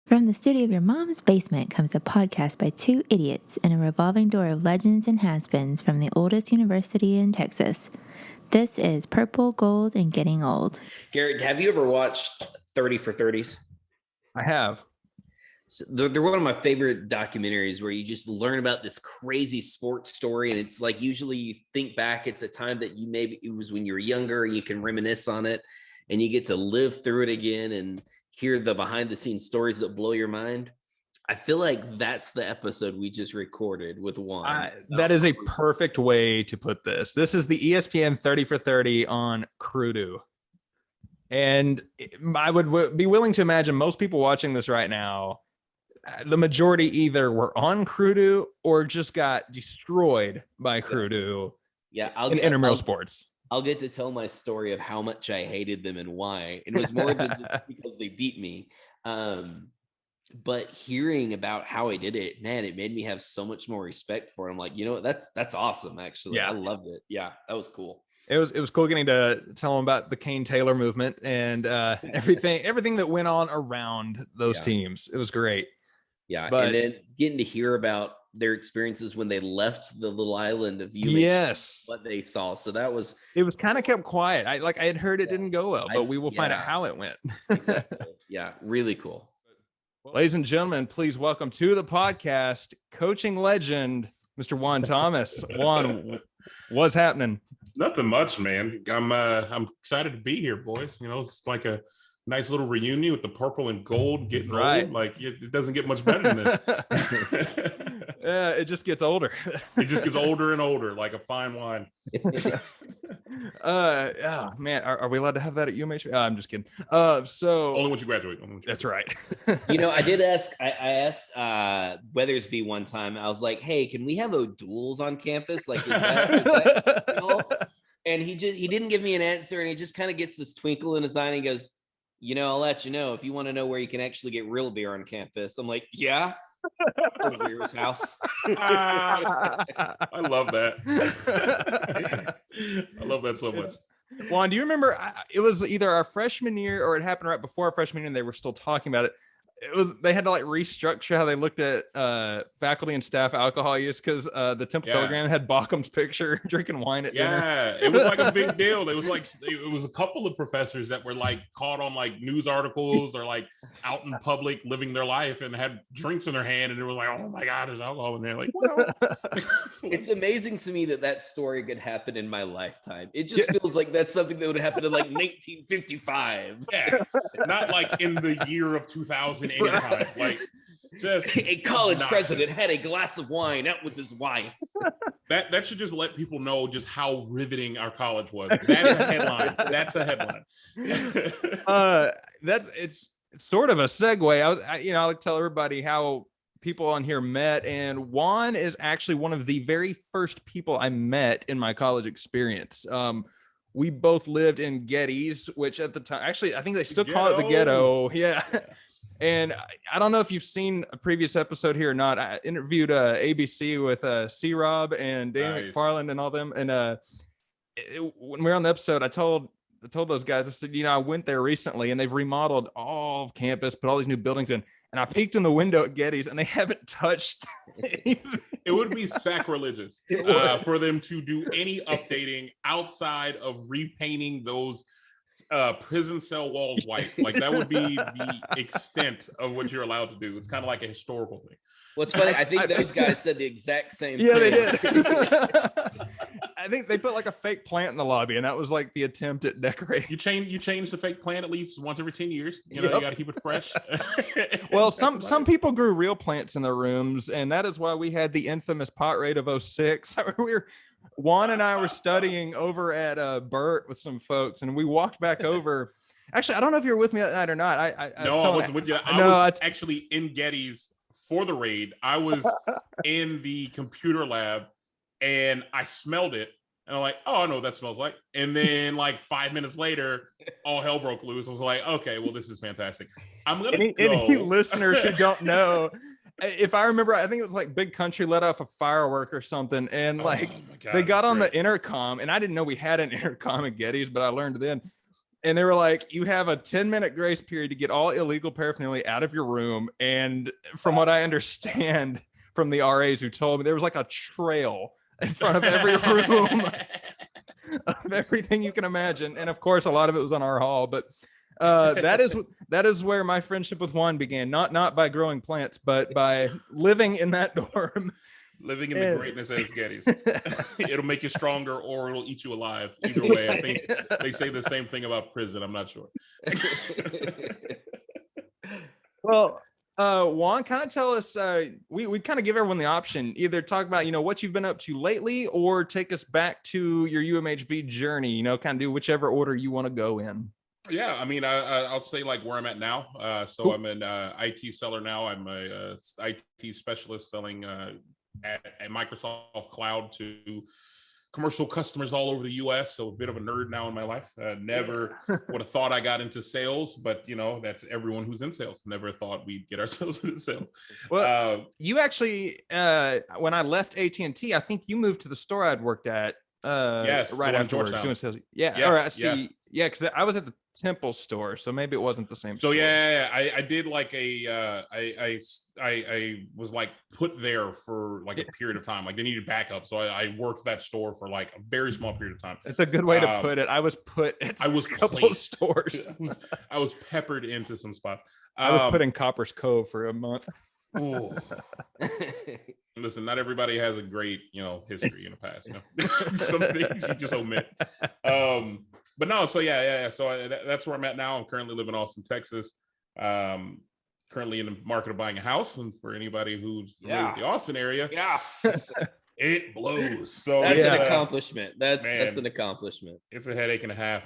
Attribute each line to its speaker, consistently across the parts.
Speaker 1: From the studio of your mom's basement comes a podcast by two idiots in a revolving door of legends and has-beens from the oldest university in Texas. This is Purple, Gold, and Getting Old.
Speaker 2: Garrett, have you ever watched 30 for 30s?
Speaker 3: I have.
Speaker 2: So they're one of my favorite documentaries where you just learn about this crazy sports story. And it's like usually you think back, it's a time that you maybe it was when you were younger, and you can reminisce on it and you get to live through it again and hear the behind the scenes stories that blow your mind. I feel like that's the episode we just recorded with Juan.
Speaker 3: That is a perfect way to put this. This is the ESPN 30 for 30 on CruDoo. And I would be willing to imagine most people watching this right now, the majority either were on CruDoo or just got destroyed by CruDoo.
Speaker 2: Yeah,
Speaker 3: in intramural sports.
Speaker 2: I'll get to tell my story of how much I hated them and why. It was more than just because they beat me. But hearing about how I did it, man, it made me have so much more respect for it. I'm like, you know what? That's awesome, actually. Yeah. I loved it. Yeah, that was cool.
Speaker 3: It was cool getting to tell them about the Kane Taylor movement and everything that went on around those teams. It was great.
Speaker 2: Yeah, and then getting to hear about their experiences when they left the little island of UMHB,
Speaker 3: yes,
Speaker 2: what they saw. So it was
Speaker 3: kind of kept quiet. I had heard it didn't go well, but we will find out how it went.
Speaker 2: Exactly. Yeah, really cool.
Speaker 3: Ladies and gentlemen, please welcome to the podcast coaching legend, Mr. Juan Thomas. Juan, what's happening?
Speaker 4: Nothing much, man. I'm excited to be here, boys. You know, it's like a nice little reunion with the purple and gold getting old. Like it doesn't get much better than this.
Speaker 3: Yeah, it just gets older.
Speaker 4: It just gets older and older, like a fine wine.
Speaker 3: Yeah, man, are we allowed to have that at UMHB? I'm just kidding. So
Speaker 4: only once you graduate.
Speaker 3: That's right.
Speaker 2: You know, I did ask. I asked Weathersby one time. I was like, "Hey, can we have duels on campus? Like, is that cool?" And he didn't give me an answer, and he just kind of gets this twinkle in his eye, and he goes, "You know, I'll let you know if you want to know where you can actually get real beer on campus." I'm like, "Yeah." Beer's house.
Speaker 4: I love that. I love that so much.
Speaker 3: Juan, do you remember? It was either our freshman year or it happened right before our freshman year, and they were still talking about it. They had to like restructure how they looked at faculty and staff alcohol use because the Temple Telegram had Baucom's picture drinking wine at dinner.
Speaker 4: Yeah, it was like a big deal. It was a couple of professors that were like caught on like news articles or like out in public living their life and had drinks in their hand, and it was like, oh my God, there's alcohol in there. Like,
Speaker 2: it's amazing to me that story could happen in my lifetime. It just feels like that's something that would happen in like 1955.
Speaker 4: Yeah, not like in the year of 2000. Anytime. Like just
Speaker 2: a college president had a glass of wine out with his wife.
Speaker 4: That should just let people know just how riveting our college was. That is a headline. That's a headline.
Speaker 3: It's sort of a segue. I like to tell everybody how people on here met, and Juan is actually one of the very first people I met in my college experience. We both lived in Gettys, which at the time, actually, I think they still call it the ghetto. Yeah. And I don't know if you've seen a previous episode here or not. I interviewed ABC with C-Rob and Danny McFarland and all them. And when we were on the episode, I told those guys, I said, I went there recently and they've remodeled all of campus, put all these new buildings in. And I peeked in the window at Gettys and they haven't touched anything.
Speaker 4: It would be sacrilegious for them to do any updating outside of repainting those prison cell walls white. Like that would be the extent of what you're allowed to do. It's kind of like a historical thing.
Speaker 2: What's funny, I think those guys said the exact same thing.
Speaker 3: Yeah, they did. I think they put like a fake plant in the lobby, and that was like the attempt at decorating.
Speaker 4: You change the fake plant at least once every 10 years. You know, you got to keep it fresh.
Speaker 3: Well, some people grew real plants in their rooms, and that is why we had the infamous pot rate of 06. Juan and I were studying over at Burt with some folks, and we walked back over. Actually, I don't know if you were with me that night or not. I
Speaker 4: wasn't with you. I was actually in Gettys for the raid. I was in the computer lab, and I smelled it, and I'm like, oh, I know what that smells like. And then like 5 minutes later, all hell broke loose. I was like, okay, well, this is fantastic. I'm gonna go.
Speaker 3: Any listeners who don't know, if I remember, I think it was like Big Country let off a firework or something, and like they got on the intercom, and I didn't know we had an intercom at Gettys, but I learned then. And they were like, you have a 10-minute grace period to get all illegal paraphernalia out of your room. And from what I understand from the RAs who told me, there was like a trail in front of every room of everything you can imagine. And of course, a lot of it was on our hall. But that is where my friendship with Juan began. Not by growing plants, but by living in that dorm.
Speaker 4: Living in the greatness as Getty's. It'll make you stronger or it'll eat you alive. Either way, I think they say the same thing about prison. I'm not sure.
Speaker 3: Well, Juan, kind of tell us, we kind of give everyone the option, either talk about, what you've been up to lately or take us back to your UMHB journey, kind of do whichever order you want to go in.
Speaker 4: Yeah, I mean, I'll say like where I'm at now. So cool. I'm an IT seller now. I'm a IT specialist selling at Microsoft Cloud to commercial customers all over the US. So a bit of a nerd now in my life. Never would have thought I got into sales, but that's everyone who's in sales. Never thought we'd get ourselves into sales.
Speaker 3: Well, you actually, when I left AT&T, I think you moved to the store I'd worked at.
Speaker 4: Yes,
Speaker 3: right afterwards doing sales. Yeah. All right. See, yeah, because I was at the Temple store, so maybe it wasn't the same.
Speaker 4: So
Speaker 3: store.
Speaker 4: I did like I was like put there for like a period of time. Like they needed backup, so I worked that store for like a very small period of time.
Speaker 3: It's a good way to put it. I was put at a couple of stores.
Speaker 4: I was peppered into some spots.
Speaker 3: I was put in Copper's Cove for a month.
Speaker 4: Listen, not everybody has a great history in the past. Some things you just omit. But no, so yeah. So that's where I'm at now. I'm currently living in Austin, Texas. Currently in the market of buying a house, and for anybody who's familiar with the Austin area, it blows. So
Speaker 2: that's an accomplishment. That's an accomplishment.
Speaker 4: It's a headache and a half.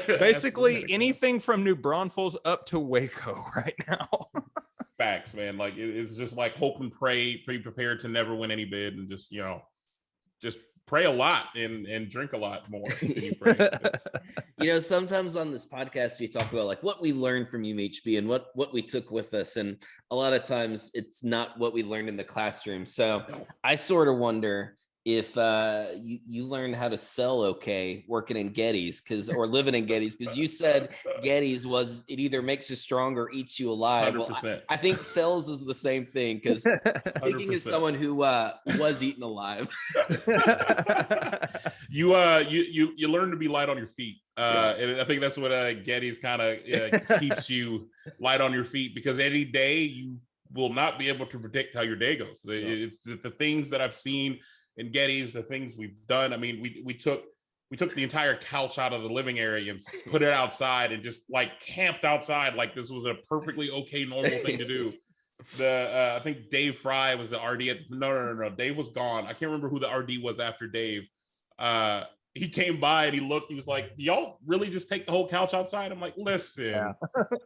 Speaker 3: Basically, anything from New Braunfels up to Waco right now.
Speaker 4: Facts, man. Like it's just like hope and pray, be prepared to never win any bid, and just pray a lot and drink a lot more.
Speaker 2: Sometimes on this podcast we talk about like what we learned from UMHB and what we took with us, and a lot of times it's not what we learned in the classroom. So I sort of wonder if you learned how to sell okay working in Getty's or living in Getty's, because you said Getty's it either makes you strong or eats you alive. Well, I think sales is the same thing, because speaking as someone who was eaten alive.
Speaker 4: You learn to be light on your feet. And I think that's what Getty's kind of keeps you light on your feet, because any day you will not be able to predict how your day goes. It's the things that I've seen in Getty's, the things we've done. I mean, we took the entire couch out of the living area and put it outside and just like camped outside like this was a perfectly okay normal thing to do. I think Dave Fry was the RD. No. Dave was gone. I can't remember who the RD was after Dave. He came by and he looked. He was like, "Y'all really just take the whole couch outside?" I'm like, "Listen,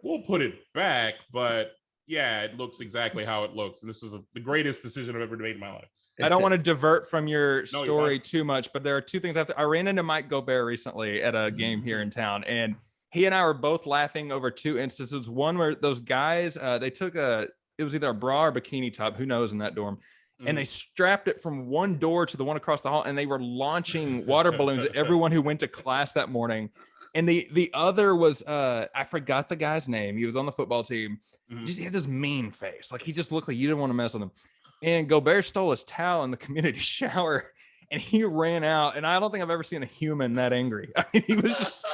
Speaker 4: we'll put it back, but yeah, it looks exactly how it looks." And this is the greatest decision I've ever made in my life.
Speaker 3: I don't want to divert from your story too much, but there are two things. I ran into Mike Gobert recently at a game here in town, and he and I were both laughing over two instances. One where those guys, they took it was either a bra or bikini top, who knows, in that dorm, and they strapped it from one door to the one across the hall, and they were launching water balloons at everyone who went to class that morning. And the other was, I forgot the guy's name. He was on the football team. He had this mean face. Like he just looked like you didn't want to mess with him. And Gobert stole his towel in the community shower and he ran out. And I don't think I've ever seen a human that angry. I mean, he was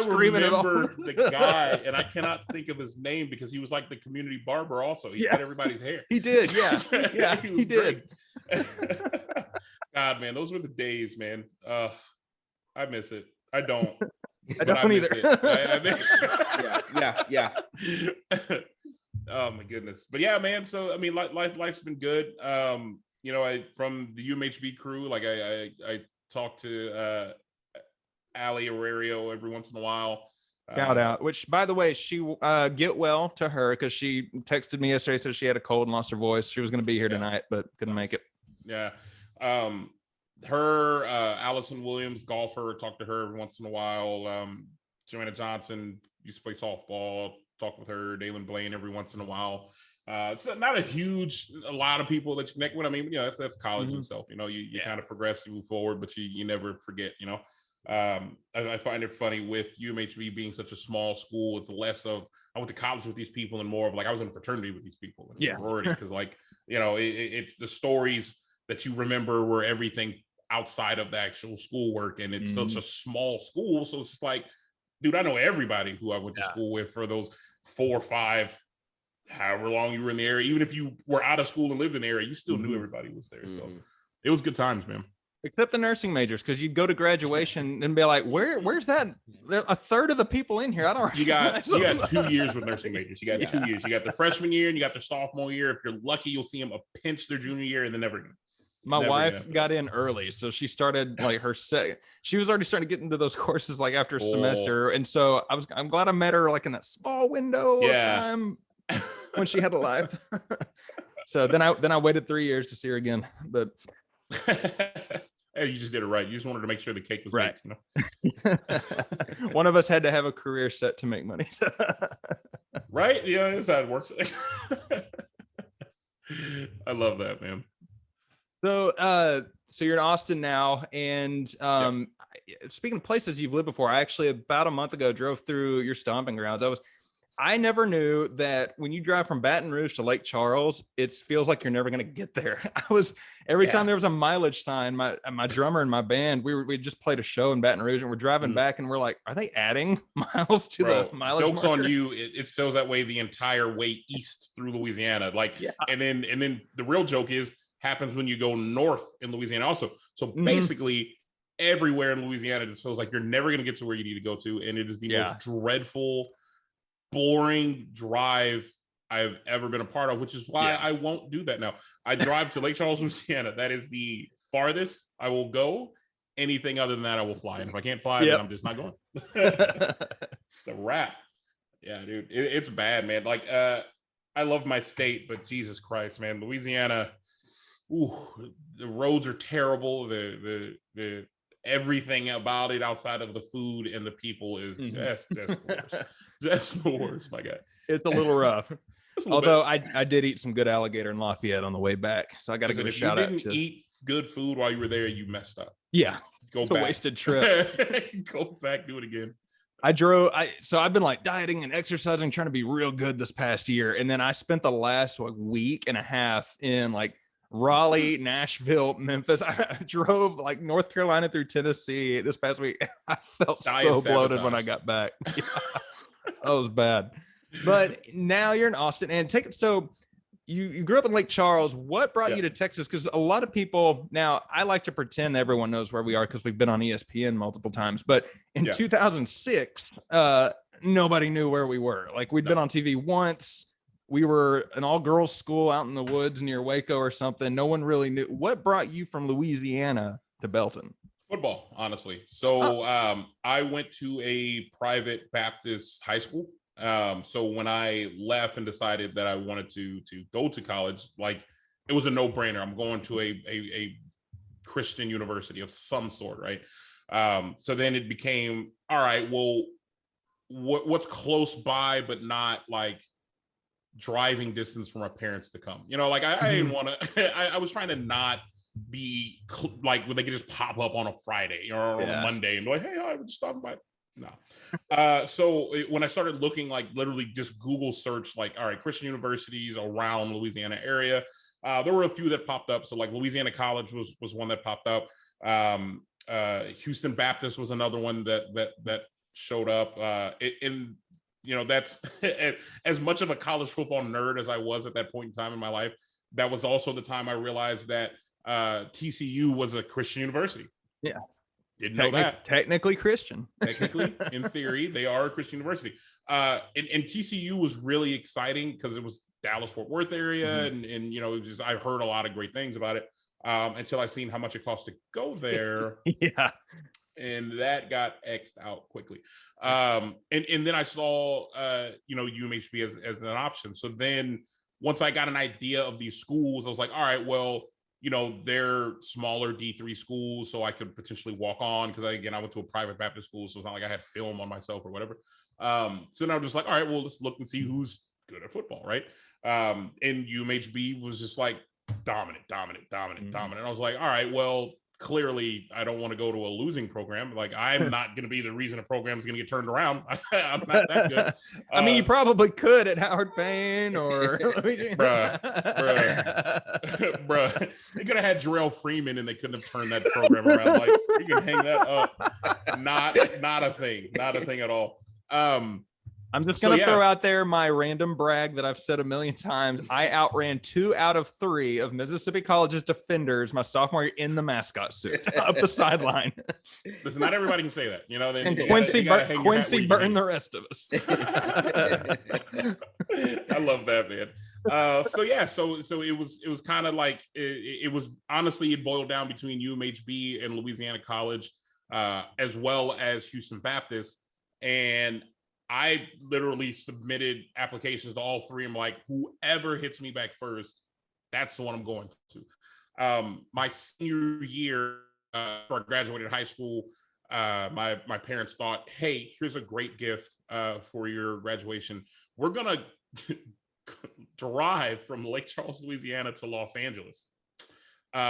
Speaker 3: screaming at all.
Speaker 4: I remember the guy, and I cannot think of his name because he was like the community barber also. He cut everybody's hair.
Speaker 3: He did, yeah. Yeah, he did.
Speaker 4: God, man, those were the days, man. I miss it. I don't.
Speaker 3: I don't either.
Speaker 2: Yeah.
Speaker 4: Oh my goodness. But yeah, man. So I mean, life's been good. From the UMHB crew, like I talk to Allie Aurario every once in a while.
Speaker 3: Shout out. Which, by the way, she get well to her, because she texted me yesterday, said she had a cold and lost her voice. She was going to be here tonight, but couldn't make it.
Speaker 4: Yeah. Her Allison Williams, golfer, talk to her every once in a while. Joanna Johnson used to play softball. Talk with her. Dalen Blaine every once in a while. It's not a lot of people that you connect with. I mean, that's college itself. You kind of progress, you move forward, but you never forget. I find it funny with UMHB being such a small school. It's less of I went to college with these people and more of like I was in a fraternity with these people and sorority because like it's the stories that you remember were everything outside of the actual schoolwork, and it's such a small school, so it's just like, dude, I know everybody who I went to school with for those 4 or 5, however long you were in the area. Even if you were out of school and lived in the area, you still knew everybody was there. So it was good times, man.
Speaker 3: Except the nursing majors, because you'd go to graduation and be like, where's that? A third of the people in here, I don't.
Speaker 4: You got 2 years with nursing majors. You got 2 years. You got their freshman year and you got their sophomore year. If you're lucky, you'll see them a pinch their junior year and then never again.
Speaker 3: My wife got in early, so she started like her she was already starting to get into those courses like after a semester, and so I'm glad I met her like in that small window of time when she had a life. So then I waited 3 years to see her again, but.
Speaker 4: Hey, you just did it right. You just wanted to make sure the cake was
Speaker 3: right.
Speaker 4: Baked,
Speaker 3: One of us had to have a career set to make money. So.
Speaker 4: Right? Yeah, that's how it works. I love that, man.
Speaker 3: So you're in Austin now, and speaking of places you've lived before, I actually about a month ago drove through your stomping grounds. I never knew that when you drive from Baton Rouge to Lake Charles, it feels like you're never going to get there. Every time there was a mileage sign, my drummer and my band, we just played a show in Baton Rouge and we're driving back and we're like, are they adding miles to the mileage
Speaker 4: Joke's
Speaker 3: marker?
Speaker 4: on you. It feels that way the entire way east through Louisiana. And then the real joke happens when you go north in Louisiana also. So basically everywhere in Louisiana just feels like you're never going to get to where you need to go to. And it is the most dreadful, boring drive I've ever been a part of, which is why I won't do that now. I drive to Lake Charles, Louisiana. That is the farthest I will go. Anything other than that, I will fly. And if I can't fly, then I'm just not going. It's a wrap. Yeah, dude. It's bad, man. Like, I love my state, but Jesus Christ, man. Louisiana, the roads are terrible. The everything about it outside of the food and the people is just worse. Just the worst, my guy.
Speaker 3: It's a little rough. Although I did eat some good alligator in Lafayette on the way back, so I got to give a shout out. If you
Speaker 4: didn't eat good food while you were there, you messed up.
Speaker 3: Yeah,
Speaker 4: it's back.
Speaker 3: A wasted trip.
Speaker 4: Go back, do it again.
Speaker 3: So I've been like dieting and exercising, trying to be real good this past year, and then I spent the last week and a half in like Raleigh, Nashville, Memphis. I drove like North Carolina through Tennessee this past week. I felt so bloated when I got back. Yeah. That was bad. But now you're in Austin, and so you grew up in Lake Charles. What brought you to Texas? Because a lot of people now, I like to pretend everyone knows where we are because we've been on ESPN multiple times. But in 2006, nobody knew where we were. Like we'd been on TV once. We were an all-girls school out in the woods near Waco or something. No one really knew. What brought you from Louisiana to Belton?
Speaker 4: Football, honestly. So I went to a private Baptist high school. So when I left and decided that I wanted to go to college, like it was a no-brainer. I'm going to a Christian university of some sort, right? So then it became, all right, well, what's close by, but not like driving distance for my parents to come. Like I didn't want to. I was trying to not be like when they could just pop up on a Friday or on a Monday and be like, hey, I was just stopping by. No. So when I started looking, like literally just Google search, like, all right, Christian universities around Louisiana area, there were a few that popped up. So like Louisiana College was one that popped up. Houston Baptist was another one that showed up. That's as much of a college football nerd as I was at that point in time in my life. That was also the time I realized that TCU was a Christian university.
Speaker 3: Yeah.
Speaker 4: Didn't know that.
Speaker 3: Technically Christian.
Speaker 4: Technically, in theory, they are a Christian university. And TCU was really exciting because it was Dallas-Fort Worth area. And it was just, I heard a lot of great things about it until I seen how much it cost to go there.
Speaker 3: Yeah.
Speaker 4: And that got X'd out quickly. And then I saw, UMHB as an option. So then once I got an idea of these schools, I was like, all right, well, they're smaller D3 schools, so I could potentially walk on because I went to a private Baptist school, so it's not like I had film on myself or whatever. So then I was just like, all right, well, let's look and see who's good at football, right? And UMHB was just like dominant. And I was like, all right, well, clearly I don't want to go to a losing program. Like, I'm not going to be the reason a program is going to get turned around. I'm not that good.
Speaker 3: I mean, you probably could at Howard Payne or
Speaker 4: bruh. They could have had Jarrell Freeman and they couldn't have turned that program around. Like, you can hang that up. Not a thing. Not a thing at all.
Speaker 3: I'm just going to throw out there my random brag that I've said a million times. I outran 2 out of 3 of Mississippi College's defenders my sophomore year in the mascot suit up the sideline.
Speaker 4: Listen, not everybody can say that. You know,
Speaker 3: and Quincy burned the rest of us.
Speaker 4: I love that, man. So it was kind of like it was honestly, it boiled down between UMHB and Louisiana College, as well as Houston Baptist. And I literally submitted applications to all 3. I'm like, whoever hits me back first, that's the one I'm going to. My senior year, after I graduated high school, my parents thought, hey, here's a great gift for your graduation. We're going to drive from Lake Charles, Louisiana to Los Angeles.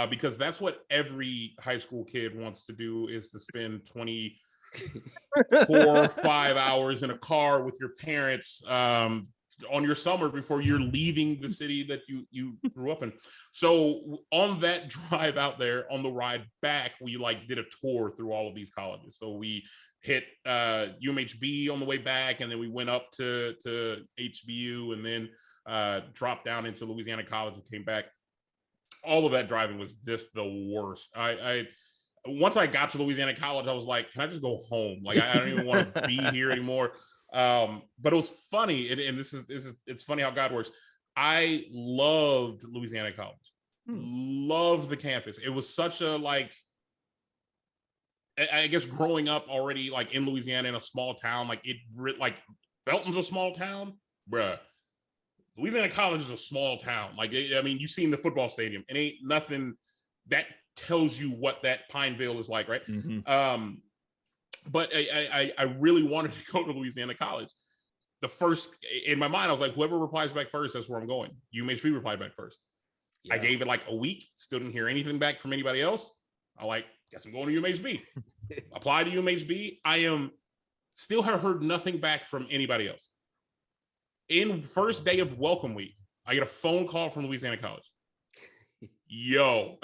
Speaker 4: Because that's what every high school kid wants to do, is to spend 4 or 5 hours in a car with your parents on your summer before you're leaving the city that you grew up in. So on that drive out there, on the ride back, we like did a tour through all of these colleges. So we hit UMHB on the way back, and then we went up to HBU, and then dropped down into Louisiana College and came back. All of that driving was just the worst. Once I got to Louisiana College, I was like, can I just go home? Like, I don't even want to be here anymore. But it was funny. And it's funny how God works. I loved Louisiana College. Loved the campus. It was such a, like, I guess growing up already, like in Louisiana in a small town, like Belton's a small town, bruh. Louisiana College is a small town. Like, I mean, you've seen the football stadium. It ain't nothing that tells you what that Pineville is like, right? Mm-hmm. But I really wanted to go to Louisiana College. The first, in my mind, I was like, whoever replies back first, that's where I'm going. UMHB replied back first. Yeah. I gave it like a week, still didn't hear anything back from anybody else. I like, guess I'm going to UMHB. Apply to UMHB. Still have heard nothing back from anybody else. In first day of welcome week, I get a phone call from Louisiana College. Yo,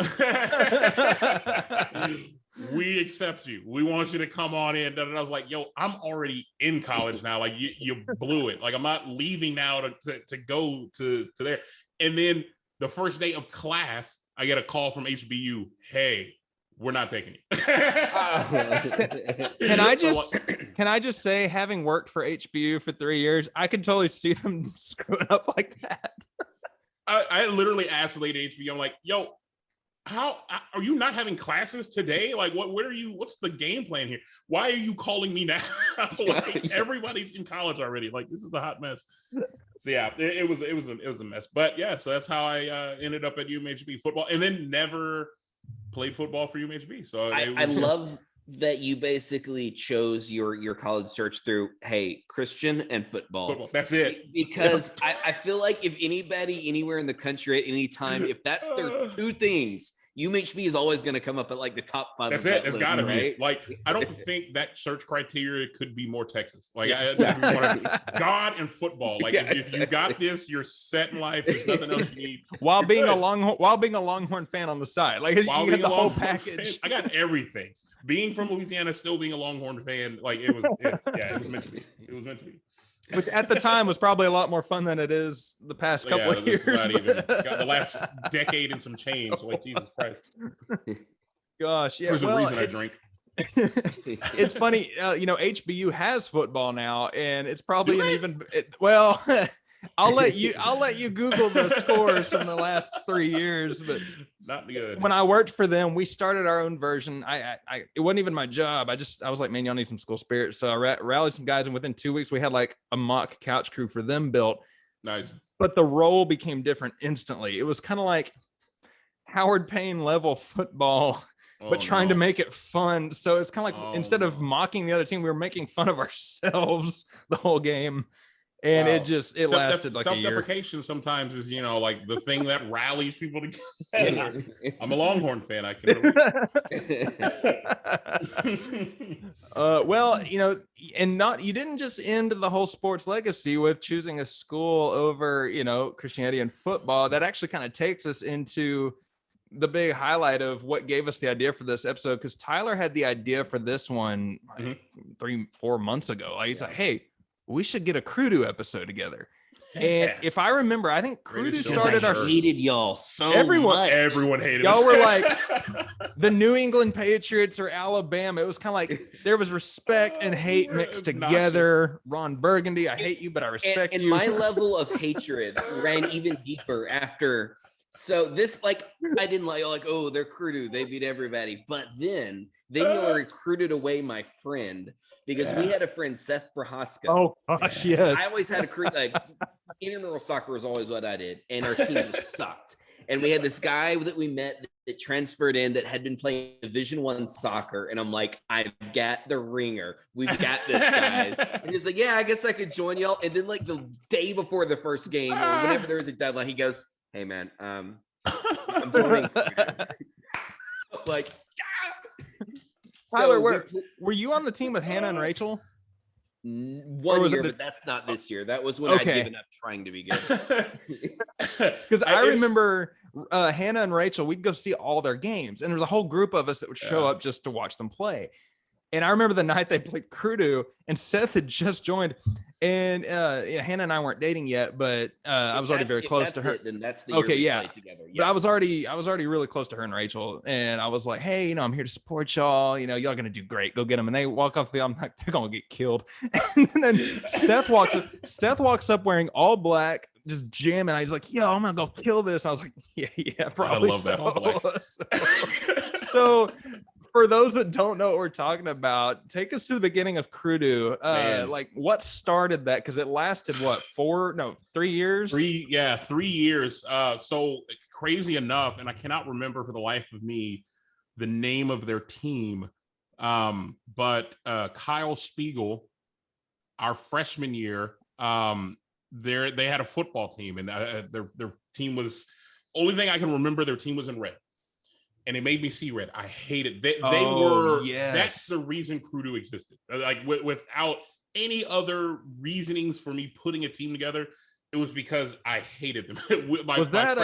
Speaker 4: we accept you. We want you to come on in. And I was like, yo, I'm already in college now. Like, you blew it. Like, I'm not leaving now to go to there. And then the first day of class, I get a call from HBU. Hey, we're not taking you.
Speaker 3: Can I just say, having worked for HBU for 3 years, I could totally see them screwing up like that.
Speaker 4: I literally asked the lady at HBU, I'm like, yo, how are you not having classes today? Like, what's the game plan here? Why are you calling me now? Like, everybody's in college already. Like, this is a hot mess. So yeah, it was a mess. But yeah, so that's how I ended up at UMHB football, and then never played football for UMHB. So I
Speaker 2: love that you basically chose your college search through, hey, Christian and football.
Speaker 4: That's it.
Speaker 2: Because I feel like if anybody anywhere in the country at any time, if that's their 2 things, UMHB is always going to come up at like the top 5.
Speaker 4: That's it. It's got to be. Like, I don't think that search criteria could be more Texas. Like, God and football. Like, if you got this, you're set in life. There's nothing else you need.
Speaker 3: While being a Longhorn fan on the side, like, you get the whole package.
Speaker 4: I got everything. Being from Louisiana, still being a Longhorn fan, like, it was meant to be. It was meant to be.
Speaker 3: Which at the time was probably a lot more fun than it is the past couple of years.
Speaker 4: It's got the last decade and some change. Like, Jesus Christ.
Speaker 3: Gosh, yeah.
Speaker 4: There's a reason I drink.
Speaker 3: It's funny, HBU has football now, and it's probably I'll let you Google the scores from the last 3 years, but
Speaker 4: not good.
Speaker 3: When I worked for them, we started our own version. It wasn't even my job. I was like, man, y'all need some school spirit. So I rallied some guys, and within 2 weeks, we had like a mock couch crew for them built.
Speaker 4: Nice.
Speaker 3: But the role became different instantly. It was kind of like Howard Payne level football, but trying to make it fun. So it's kind of like instead of mocking the other team, we were making fun of ourselves the whole game. And
Speaker 4: Wow.
Speaker 3: it lasted like a year.
Speaker 4: Self-deprecation sometimes is, like the thing that rallies people together. I'm a Longhorn fan. I can relate.
Speaker 3: Well, and you didn't just end the whole sports legacy with choosing a school over, Christianity and football. That actually kind of takes us into the big highlight of what gave us the idea for this episode, because Tyler had the idea for this one 3-4 months ago. He's like, hey, we should get a CruDoo episode together. And if I remember, I think CruDoo started
Speaker 2: I hated y'all so much.
Speaker 4: Everyone hated
Speaker 3: y'all
Speaker 4: us.
Speaker 3: were like the New England Patriots or Alabama. It was kind of like there was respect and hate mixed together. Ron Burgundy, I hate you, but I respect you.
Speaker 2: And my level of hatred ran even deeper after. So this, I didn't oh, they're CruDoo, they beat everybody. But then you recruited away my friend, because we had a friend, Seth Prohaska.
Speaker 3: Oh gosh, yes.
Speaker 2: I always had intramural soccer was always what I did, and our team just sucked. And we had this guy that we met that transferred in that had been playing Division I soccer, and I'm like, I've got the ringer. We've got this, guys. And he's like, yeah, I guess I could join y'all. And then the day before the first game, or whenever there was a deadline, he goes, hey man, I'm joining.
Speaker 3: Tyler, were you on the team with Hannah and Rachel?
Speaker 2: 1 year, but that's not this year. That was when I'd given up trying to be good.
Speaker 3: Because I remember Hannah and Rachel, we'd go see all their games, and there was a whole group of us that would show up just to watch them play. And I remember the night they played CruDoo, and Seth had just joined, and Hannah and I weren't dating yet, but I was already very close to her.
Speaker 2: Then that's the year we played together. Yeah.
Speaker 3: But I was already really close to her and Rachel, and I was like, hey, I'm here to support y'all. Y'all gonna do great. Go get them. And they walk off the. I'm like, they're gonna get killed. And then Seth walks up wearing all black, just jamming. He's like, yo, I'm gonna go kill this. I was like, yeah, probably.
Speaker 4: I love that all black.
Speaker 3: So for those that don't know what we're talking about, take us to the beginning of CruDoo. What started that? Because it lasted 3 years?
Speaker 4: 3 years. So crazy enough, and I cannot remember for the life of me the name of their team. But Kyle Spiegel, our freshman year, they had a football team, and their team was, only thing I can remember, their team was in red. And it made me see red. I hated it. That's the reason CruDoo existed. Without any other reasonings for me putting a team together, it was because I hated them.
Speaker 3: Was that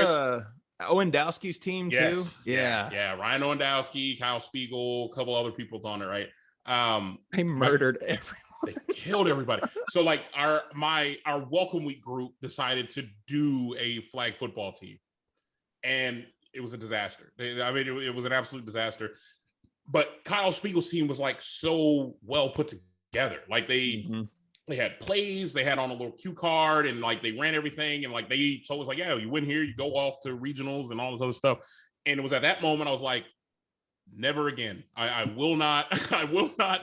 Speaker 3: Owendowski's team too?
Speaker 4: Yeah. Ryan Owendowski, Kyle Spiegel, a couple other people's on it, right?
Speaker 3: They murdered everyone.
Speaker 4: They killed everybody. So our welcome week group decided to do a flag football team, and it was a disaster. I mean, it was an absolute disaster. But Kyle Spiegel's team was so well put together. They had plays, they had on a little cue card, and they ran everything. And so it was yeah, you win here, you go off to regionals and all this other stuff. And it was at that moment I was like, never again. I will not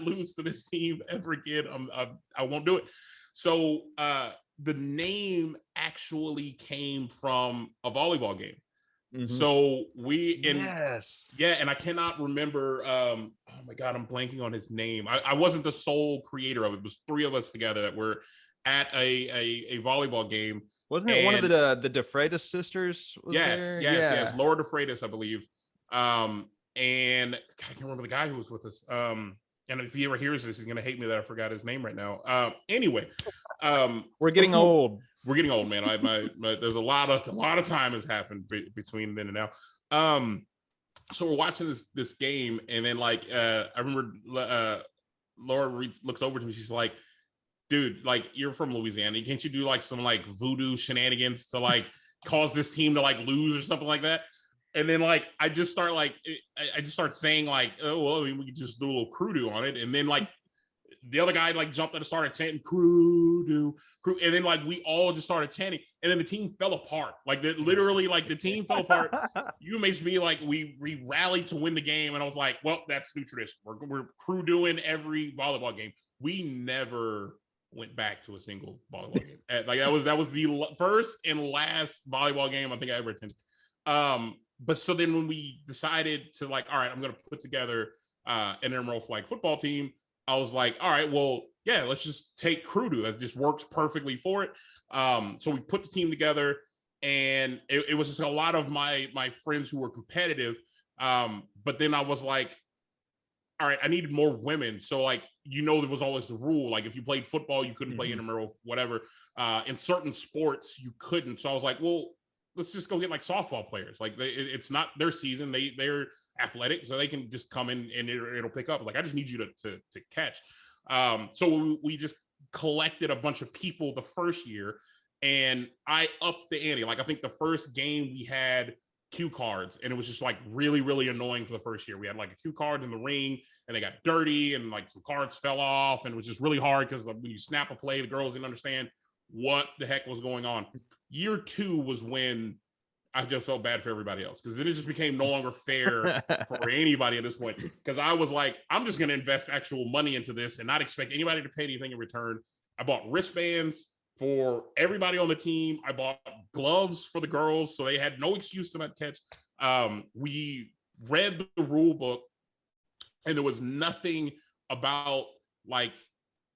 Speaker 4: lose to this team ever again. I won't do it. So the name actually came from a volleyball game. Mm-hmm. So and I cannot remember. Oh my God, I'm blanking on his name. I wasn't the sole creator of it. It was 3 of us together that were at a volleyball game.
Speaker 3: Wasn't it one of the DeFreitas sisters?
Speaker 4: Yes. Laura DeFreitas, I believe. And God, I can't remember the guy who was with us. And if he ever hears this, he's gonna hate me that I forgot his name right now. Anyway,
Speaker 3: we're getting old.
Speaker 4: We're getting old, man. There's a lot of time has happened between then and now. So we're watching this game, and then I remember Laura looks over to me. She's like, "Dude, you're from Louisiana. Can't you do some voodoo shenanigans to cause this team to lose or something like that?" And then I just start saying oh well, I mean, we could just do a little CruDoo on it, and then the other guy jumped and started chanting CruDoo, and then we all just started chanting, and then the team fell apart. Literally the team fell apart. UMHB we rallied to win the game, and I was like, well, that's new tradition. We're CruDooing every volleyball game. We never went back to a single volleyball game. That was the first and last volleyball game I think I ever attended. But so then when we decided to all right, I'm going to put together an intramural flag football team. I was like, all right, well, yeah, let's just take CruDoo. That just works perfectly for it. So we put the team together, and it was just a lot of my friends who were competitive. But then I was like, all right, I needed more women. So like, there was always the rule. Like if you played football, you couldn't play intramural, whatever. In certain sports, you couldn't. So I was like, well, let's just go get like softball players. Like it's not their season. They're athletic, so they can just come in and it'll pick up. Like I just need you to catch. So we just collected a bunch of people the first year, and I upped the ante. Like I think the first game we had cue cards, and it was just like really, really annoying for the first year. We had like a cue card in the ring, and they got dirty, and like some cards fell off, and it was just really hard because when you snap a play, the girls didn't understand what the heck was going on. Year 2 was when I just felt bad for everybody else, because then it just became no longer fair for anybody at this point. Because I was like, I'm just going to invest actual money into this and not expect anybody to pay anything in return. I bought wristbands for everybody on the team. I bought gloves for the girls, so they had no excuse to not catch. We read the rule book, and there was nothing about like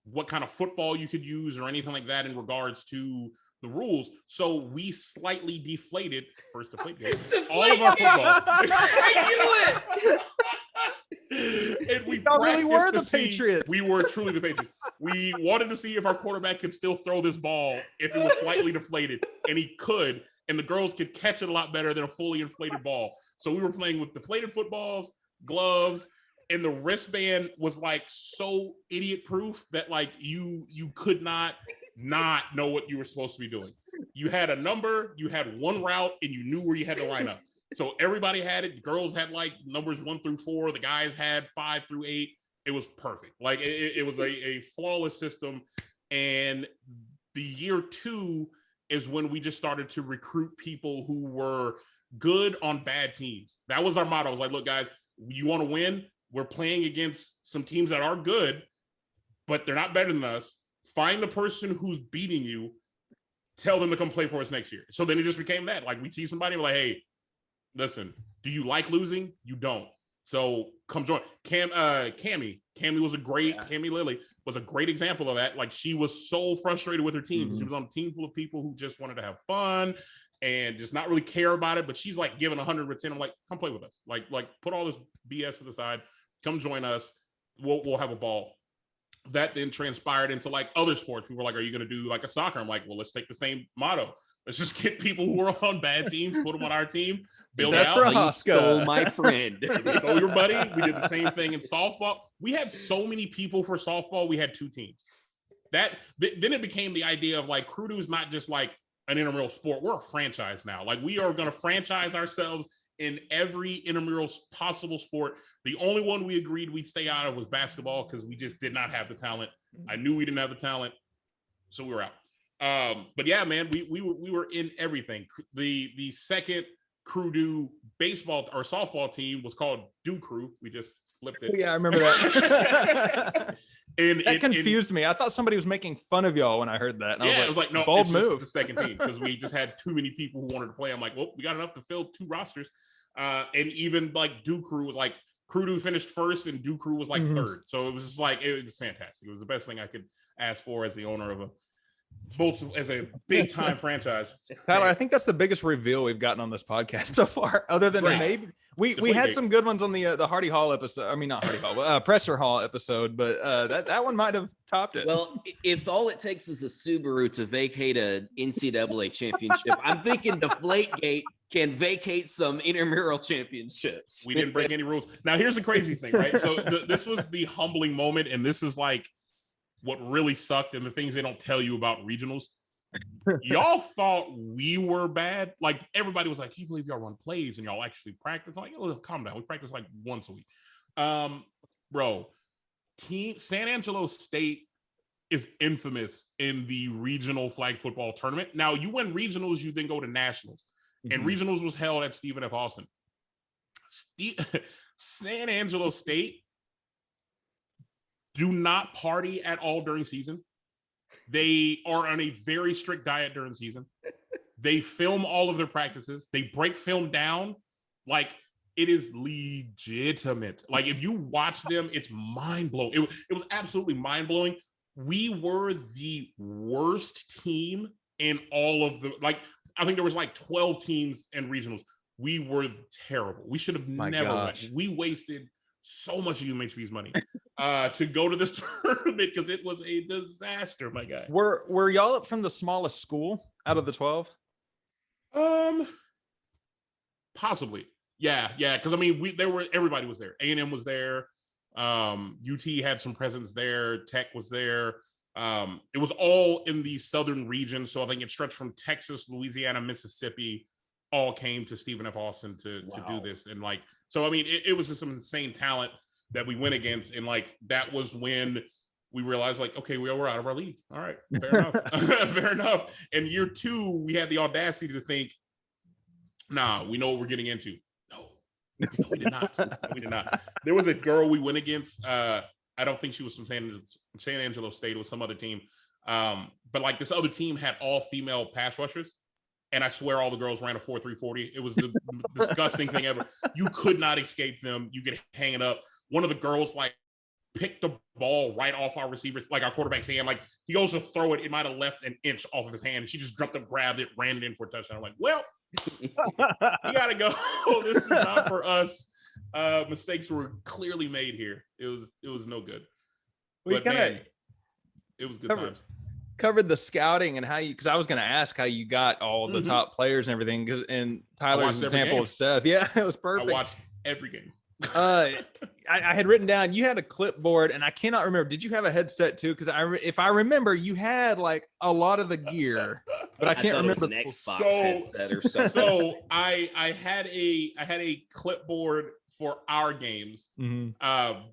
Speaker 4: what kind of football you could use or anything like that in regards to the rules. So we slightly deflated all of our football.
Speaker 2: I knew it.
Speaker 4: And we
Speaker 3: really were the Patriots.
Speaker 4: We were truly the Patriots. We wanted to see if our quarterback could still throw this ball if it was slightly deflated, and he could, and the girls could catch it a lot better than a fully inflated ball. So we were playing with deflated footballs, gloves, and the wristband was like so idiot proof that like you could not know what you were supposed to be doing. You had a number, you had one route, and you knew where you had to line up. So everybody had it. The girls had like numbers 1 through 4. The guys had 5 through 8. It was perfect. Like it was a flawless system. And the year 2 is when we just started to recruit people who were good on bad teams. That was our motto. I was like, look, guys, you want to win? We're playing against some teams that are good, but they're not better than us. Find the person who's beating you, tell them to come play for us next year. So then it just became that. Like, we'd see somebody, we're like, hey, listen, do you like losing? You don't. So come join. Cammy was Cammy Lilly was a great example of that. Like, she was so frustrated with her team. Mm-hmm. She was on a team full of people who just wanted to have fun and just not really care about it. But she's like giving 100%. I'm like, come play with us. Like put all this BS to the side. Come join us. We'll have a ball. That then transpired into like other sports. People were like, are you going to do like a soccer? I'm like, well, let's take the same motto. Let's just get people who are on bad teams, put them on our team, build out.
Speaker 2: You stole my friend.
Speaker 4: Stole your buddy. We did the same thing in softball. We had so many people for softball. We had 2 teams. Then it became the idea of like, CruDoo is not just like an intramural sport. We're a franchise now. Like, we are going to franchise ourselves in every intramural possible sport. The only one we agreed we'd stay out of was basketball because we just did not have the talent. I knew we didn't have the talent, so we were out. But yeah, man, we were in everything. The second CruDoo baseball or softball team was called Do Crew. We just flipped it.
Speaker 3: Yeah, I remember that. And that confused me. I thought somebody was making fun of y'all when I heard that. And
Speaker 4: I was like, no,
Speaker 3: bold
Speaker 4: it's
Speaker 3: move.
Speaker 4: Just the second team because we just had too many people who wanted to play. I'm like, well, we got enough to fill 2 rosters. And even like Do Crew was like, CruDoo finished first and Do Crew was like third. So it was just like, it was fantastic. It was the best thing I could ask for as the owner of as a big time franchise.
Speaker 3: Tyler, I think that's the biggest reveal we've gotten on this podcast so far, other than maybe we had some good ones on the Hardy Hall episode. I mean, not Hardy Hall, Presser Hall episode, but that one might have topped it.
Speaker 2: Well, if all it takes is a Subaru to vacate a NCAA championship, I'm thinking Deflategate can vacate some intramural championships.
Speaker 4: We didn't break any rules. Now, here's the crazy thing, right? So this was the humbling moment, and this is like what really sucked and the things they don't tell you about regionals. Y'all thought we were bad. Like, everybody was like, can you believe y'all run plays and y'all actually practice? I'm like, oh, calm down. We practice like once a week. Bro, San Angelo State is infamous in the regional flag football tournament. Now, you win regionals, you then go to nationals. And regionals was held at Stephen F. Austin. San Angelo State do not party at all during season. They are on a very strict diet during season. They film all of their practices. They break film down. Like, It is legitimate. Like if you watch them, it's mind blowing. It was absolutely mind blowing. We were the worst team in all of the, like, I think there was like 12 teams in regionals. We were terrible. We should have never went. We wasted so much of UMHB's money to go to this tournament because it was a disaster, my guy.
Speaker 3: Were y'all up from the smallest school out of the 12?
Speaker 4: Possibly. Yeah. Because I mean, everybody was there. A&M was there. UT had some presence there. Tech was there. It was all in the southern region, so I think it stretched from Texas, Louisiana, Mississippi. All came to Stephen F. Austin to do this, and like, so I mean, it was just some insane talent that we went against, and like that was when we realized, like, okay, we're out of our league. All right, fair enough, fair enough. And year 2, we had the audacity to think, nah, we know what we're getting into. No, we did not. We did not. There was a girl we went against. I don't think she was from San Angelo State. It was some other team. But like this other team had all female pass rushers. And I swear all the girls ran a 4.3 40. It was the disgusting thing ever. You could not escape them. You could hang it up. One of the girls like picked the ball right off our receivers, like our quarterback's hand. Like he goes to throw it. It might have left an inch off of his hand. She just jumped up, grabbed it, ran it in for a touchdown. I'm like, well, you gotta go. This is not for us. Mistakes were clearly made here. It was no good. But man, it was good times.
Speaker 3: Covered the scouting and how you, because I was going to ask how you got all the top players and everything, because and Tyler's example of stuff. Yeah, it was perfect.
Speaker 4: I watched every game.
Speaker 3: I had written down you had a clipboard, and I cannot remember. Did you have a headset too? Because if I remember, you had like a lot of the gear, but I can't remember.
Speaker 2: It was an Xbox headset or something.
Speaker 4: So I had a clipboard for our games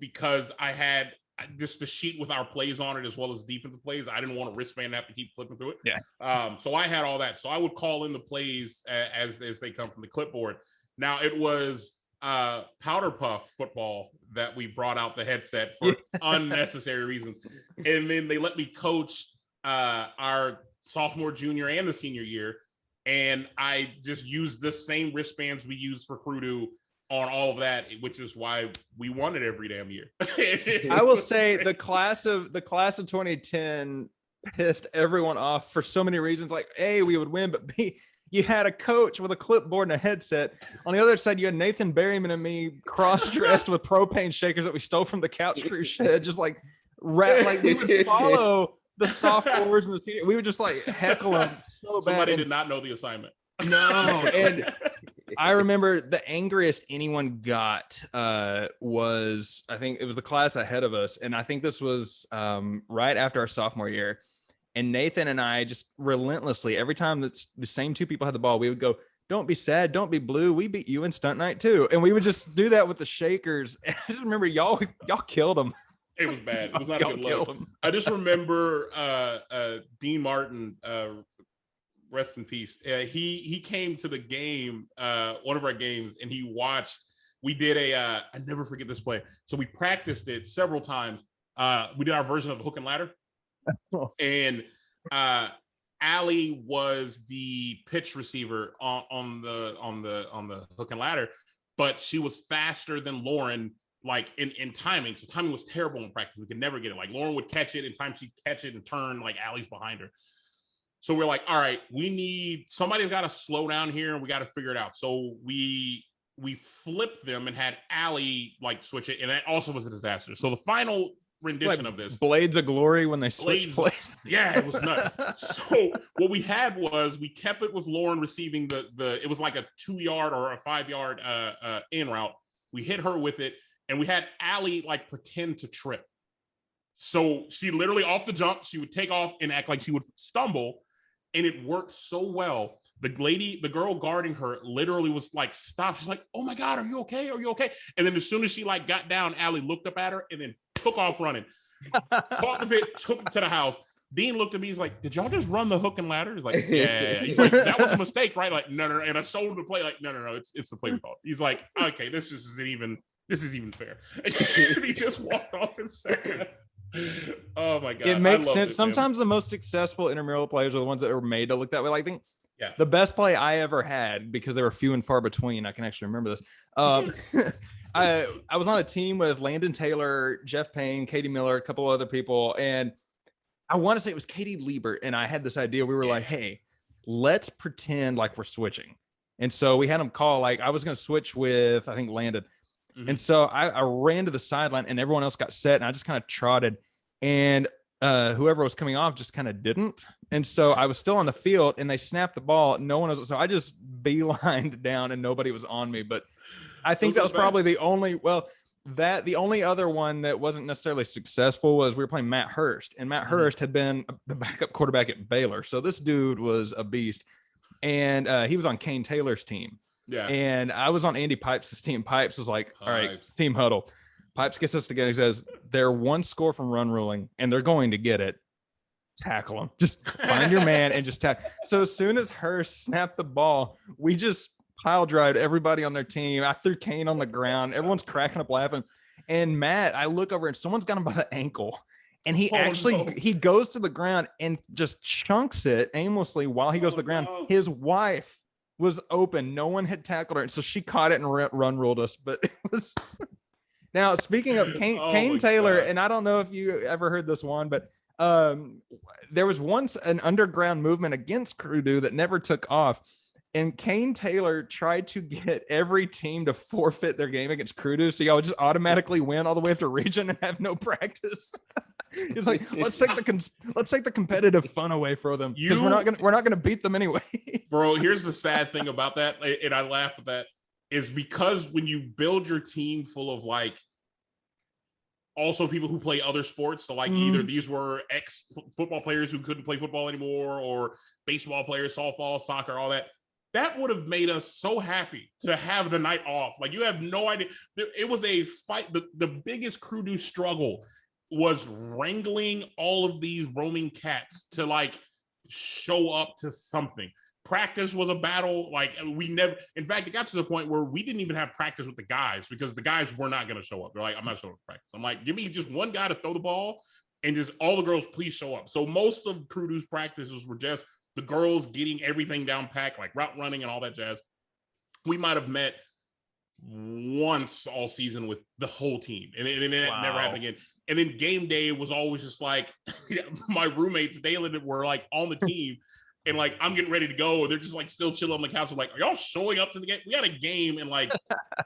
Speaker 4: because I had just the sheet with our plays on it as well as defensive plays. I didn't want a wristband to have to keep flipping through it.
Speaker 3: Yeah.
Speaker 4: So I had all that. So I would call in the plays as they come from the clipboard. Now it was powder puff football that we brought out the headset for unnecessary reasons. And then they let me coach our sophomore, junior, and the senior year. And I just used the same wristbands we used for CruDoo on all of that, which is why we won it every damn year.
Speaker 3: I will say the class of 2010 pissed everyone off for so many reasons. Like, A, we would win, but B, you had a coach with a clipboard and a headset. On the other side, you had Nathan Berryman and me cross-dressed with propane shakers that we stole from the couch crew shed. Just like we would follow the sophomores and the seniors. We would just like heckle them so bad.
Speaker 4: Somebody did not know the assignment.
Speaker 3: No, and I remember the angriest anyone got was, I think it was the class ahead of us, and I think this was right after our sophomore year. And Nathan and I just relentlessly, every time that's the same two people had the ball, we would go, "Don't be sad, don't be blue. We beat you in stunt night too." And we would just do that with the shakers. And I just remember y'all killed them.
Speaker 4: It was bad. It was not a good look. I just remember Dean Martin. Rest in peace. He came to the game, one of our games, and he watched. We did I never forget this play. So we practiced it several times. We did our version of the hook and ladder, and Allie was the pitch receiver on the hook and ladder, but she was faster than Lauren, like in timing. So timing was terrible in practice. We could never get it. Like Lauren would catch it, in time she'd catch it and turn, like Allie's behind her. So we're like, all right, somebody's got to slow down here and we got to figure it out. So we flipped them and had Allie like switch it. And that also was a disaster. So the final rendition of this.
Speaker 3: Blades of Glory when they switched plays.
Speaker 4: Yeah, it was nuts. So what we had was we kept it with Lauren receiving it was like a 2-yard or a 5-yard in route. We hit her with it and we had Allie like pretend to trip. So she literally off the jump, she would take off and act like she would stumble. And it worked so well. The girl guarding her literally was like, stop. She's like, oh my God, are you okay? Are you okay? And then as soon as she like got down, Allie looked up at her and then took off running. Caught the bit, took it to the house. Dean looked at me, he's like, did y'all just run the hook and ladder? He's like, yeah. He's like, that was a mistake, right? Like, no. And I showed him the play, like, no, it's the play we called. He's like, okay, this isn't even fair. And he just walked off and said, oh my God.
Speaker 3: It makes sense. Sometimes the most successful intramural players are the ones that are made to look that way. Like, I think
Speaker 4: Yeah.
Speaker 3: The best play I ever had, because they were few and far between. I can actually remember this. I was on a team with Landon Taylor, Jeff Payne, Katie Miller, a couple other people, and I want to say it was Katie Liebert, and I had this idea. We were like, hey, let's pretend like we're switching. And so we had them call, like, I was going to switch with, I think, Landon. And so I ran to the sideline, and everyone else got set, and I just kind of trotted. And whoever was coming off just kind of didn't. And so I was still on the field, and they snapped the ball. No one was. So I just beelined down, and nobody was on me. But I think that was probably the only, the only other one that wasn't necessarily successful was we were playing Matt Hurst, and Matt Hurst had been the backup quarterback at Baylor. So this dude was a beast, and he was on Kane Taylor's team.
Speaker 4: Yeah.
Speaker 3: And I was on Andy Pipes' team. Pipes was like, all right, team huddle. Pipes gets us together. He says, they're one score from run ruling, and they're going to get it. Tackle them. Just find your man and just tackle. So as soon as Hurst snapped the ball, we just pile drived everybody on their team. I threw Kane on the ground. Everyone's cracking up laughing. And Matt, I look over and someone's got him by the ankle. And he he goes to the ground and just chunks it aimlessly while he goes to the ground. No. His wife was open. No one had tackled her. And so she caught it and run ruled us. But it was... Now, speaking of Kane Taylor, and I don't know if you ever heard this one, but there was once an underground movement against CruDoo that never took off. And Kane Taylor tried to get every team to forfeit their game against CruDoo, so y'all would just automatically win all the way up to region and have no practice. He's like, let's take the competitive fun away from them, because we're not gonna beat them anyway.
Speaker 4: Bro, here's the sad thing about that, and I laugh at that, is because when you build your team full of like also people who play other sports, so like either these were ex football players who couldn't play football anymore, or baseball players, softball, soccer, all that. That would have made us so happy to have the night off. Like, you have no idea. It was a fight. The biggest CruDoo struggle was wrangling all of these roaming cats to like show up to something. Practice was a battle. Like, we never, in fact, it got to the point where we didn't even have practice with the guys because the guys were not going to show up. They're like, I'm not showing up to practice. I'm like, give me just one guy to throw the ball, and just all the girls, please show up. So most of CruDoo's practices were just the girls getting everything down packed, like route running and all that jazz. We might have met once all season with the whole team, and it never happened again. And then game day was always just like, my roommates, Dalen, were like on the team, and like, I'm getting ready to go. They're just like still chilling on the couch. I'm like, are y'all showing up to the game? We got a game in like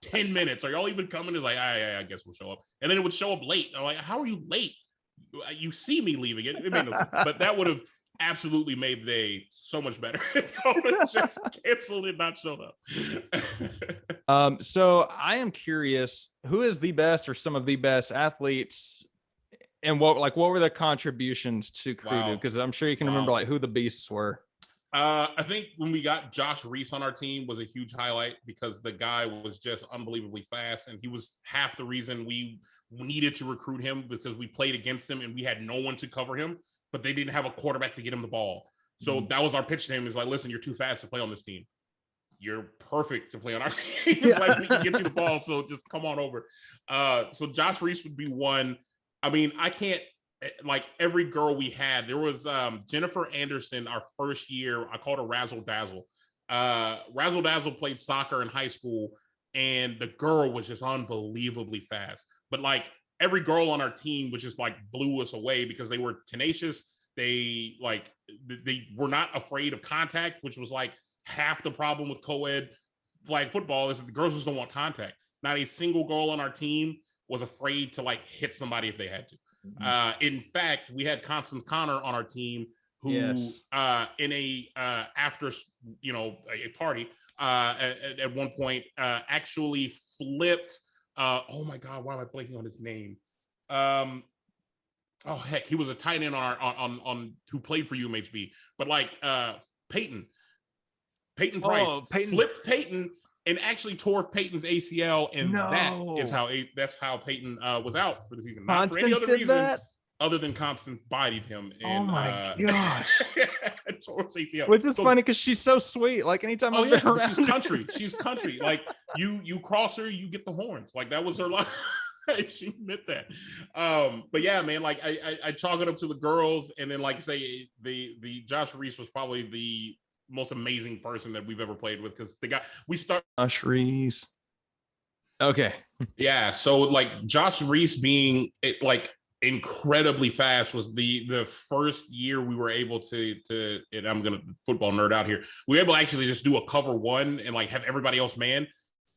Speaker 4: 10 minutes. Are y'all even coming? It's like, I guess we'll show up. And then it would show up late. I'm like, how are you late? You see me leaving. It made no sense. But that would have absolutely made the day so much better. Just canceled and not showed up.
Speaker 3: So I am curious, who is the best or some of the best athletes, and what were the contributions to CruDoo? Because I'm sure you can remember like who the beasts were.
Speaker 4: I think when we got Josh Reese on our team was a huge highlight, because the guy was just unbelievably fast, and he was half the reason we needed to recruit him, because we played against him and we had no one to cover him, but they didn't have a quarterback to get him the ball. So that was our pitch to him, is like, listen, you're too fast to play on this team. You're perfect to play on our team. It's like, we can get you the ball, so just come on over. So Josh Reese would be one. I mean, I can't, like, every girl we had, there was Jennifer Anderson, our first year. I called her Razzle Dazzle. Razzle Dazzle played soccer in high school, and the girl was just unbelievably fast. But like, every girl on our team was just like blew us away, because they were tenacious. They were not afraid of contact, which was like half the problem with co-ed flag football, is that the girls just don't want contact. Not a single girl on our team was afraid to like hit somebody if they had to. In fact, we had Constance Connor on our team, who in a after a party at one point actually flipped. Oh my God, why am I blanking on his name? Oh heck, he was a tight end on who played for UMHB, but like Peyton Price flipped Peyton and actually tore Peyton's ACL, and that's how Peyton was out for the season. Not for any other reason other than Constance bodied him. And,
Speaker 3: oh my gosh,
Speaker 4: tore his ACL.
Speaker 3: Which is funny, because she's so sweet. Like, anytime I've been around,
Speaker 4: she's country. Like, you cross her, you get the horns. Like, that was her life. She meant that. But yeah, man, like I chalk it up to the girls, and then like say the Josh Reese was probably most amazing person that we've ever played with, because the guy we start
Speaker 3: Josh Reese. Okay.
Speaker 4: Yeah, so like Josh Reese being like incredibly fast was the first year we were able to and I'm gonna football nerd out here. We were able to actually just do a cover one and like have everybody else man,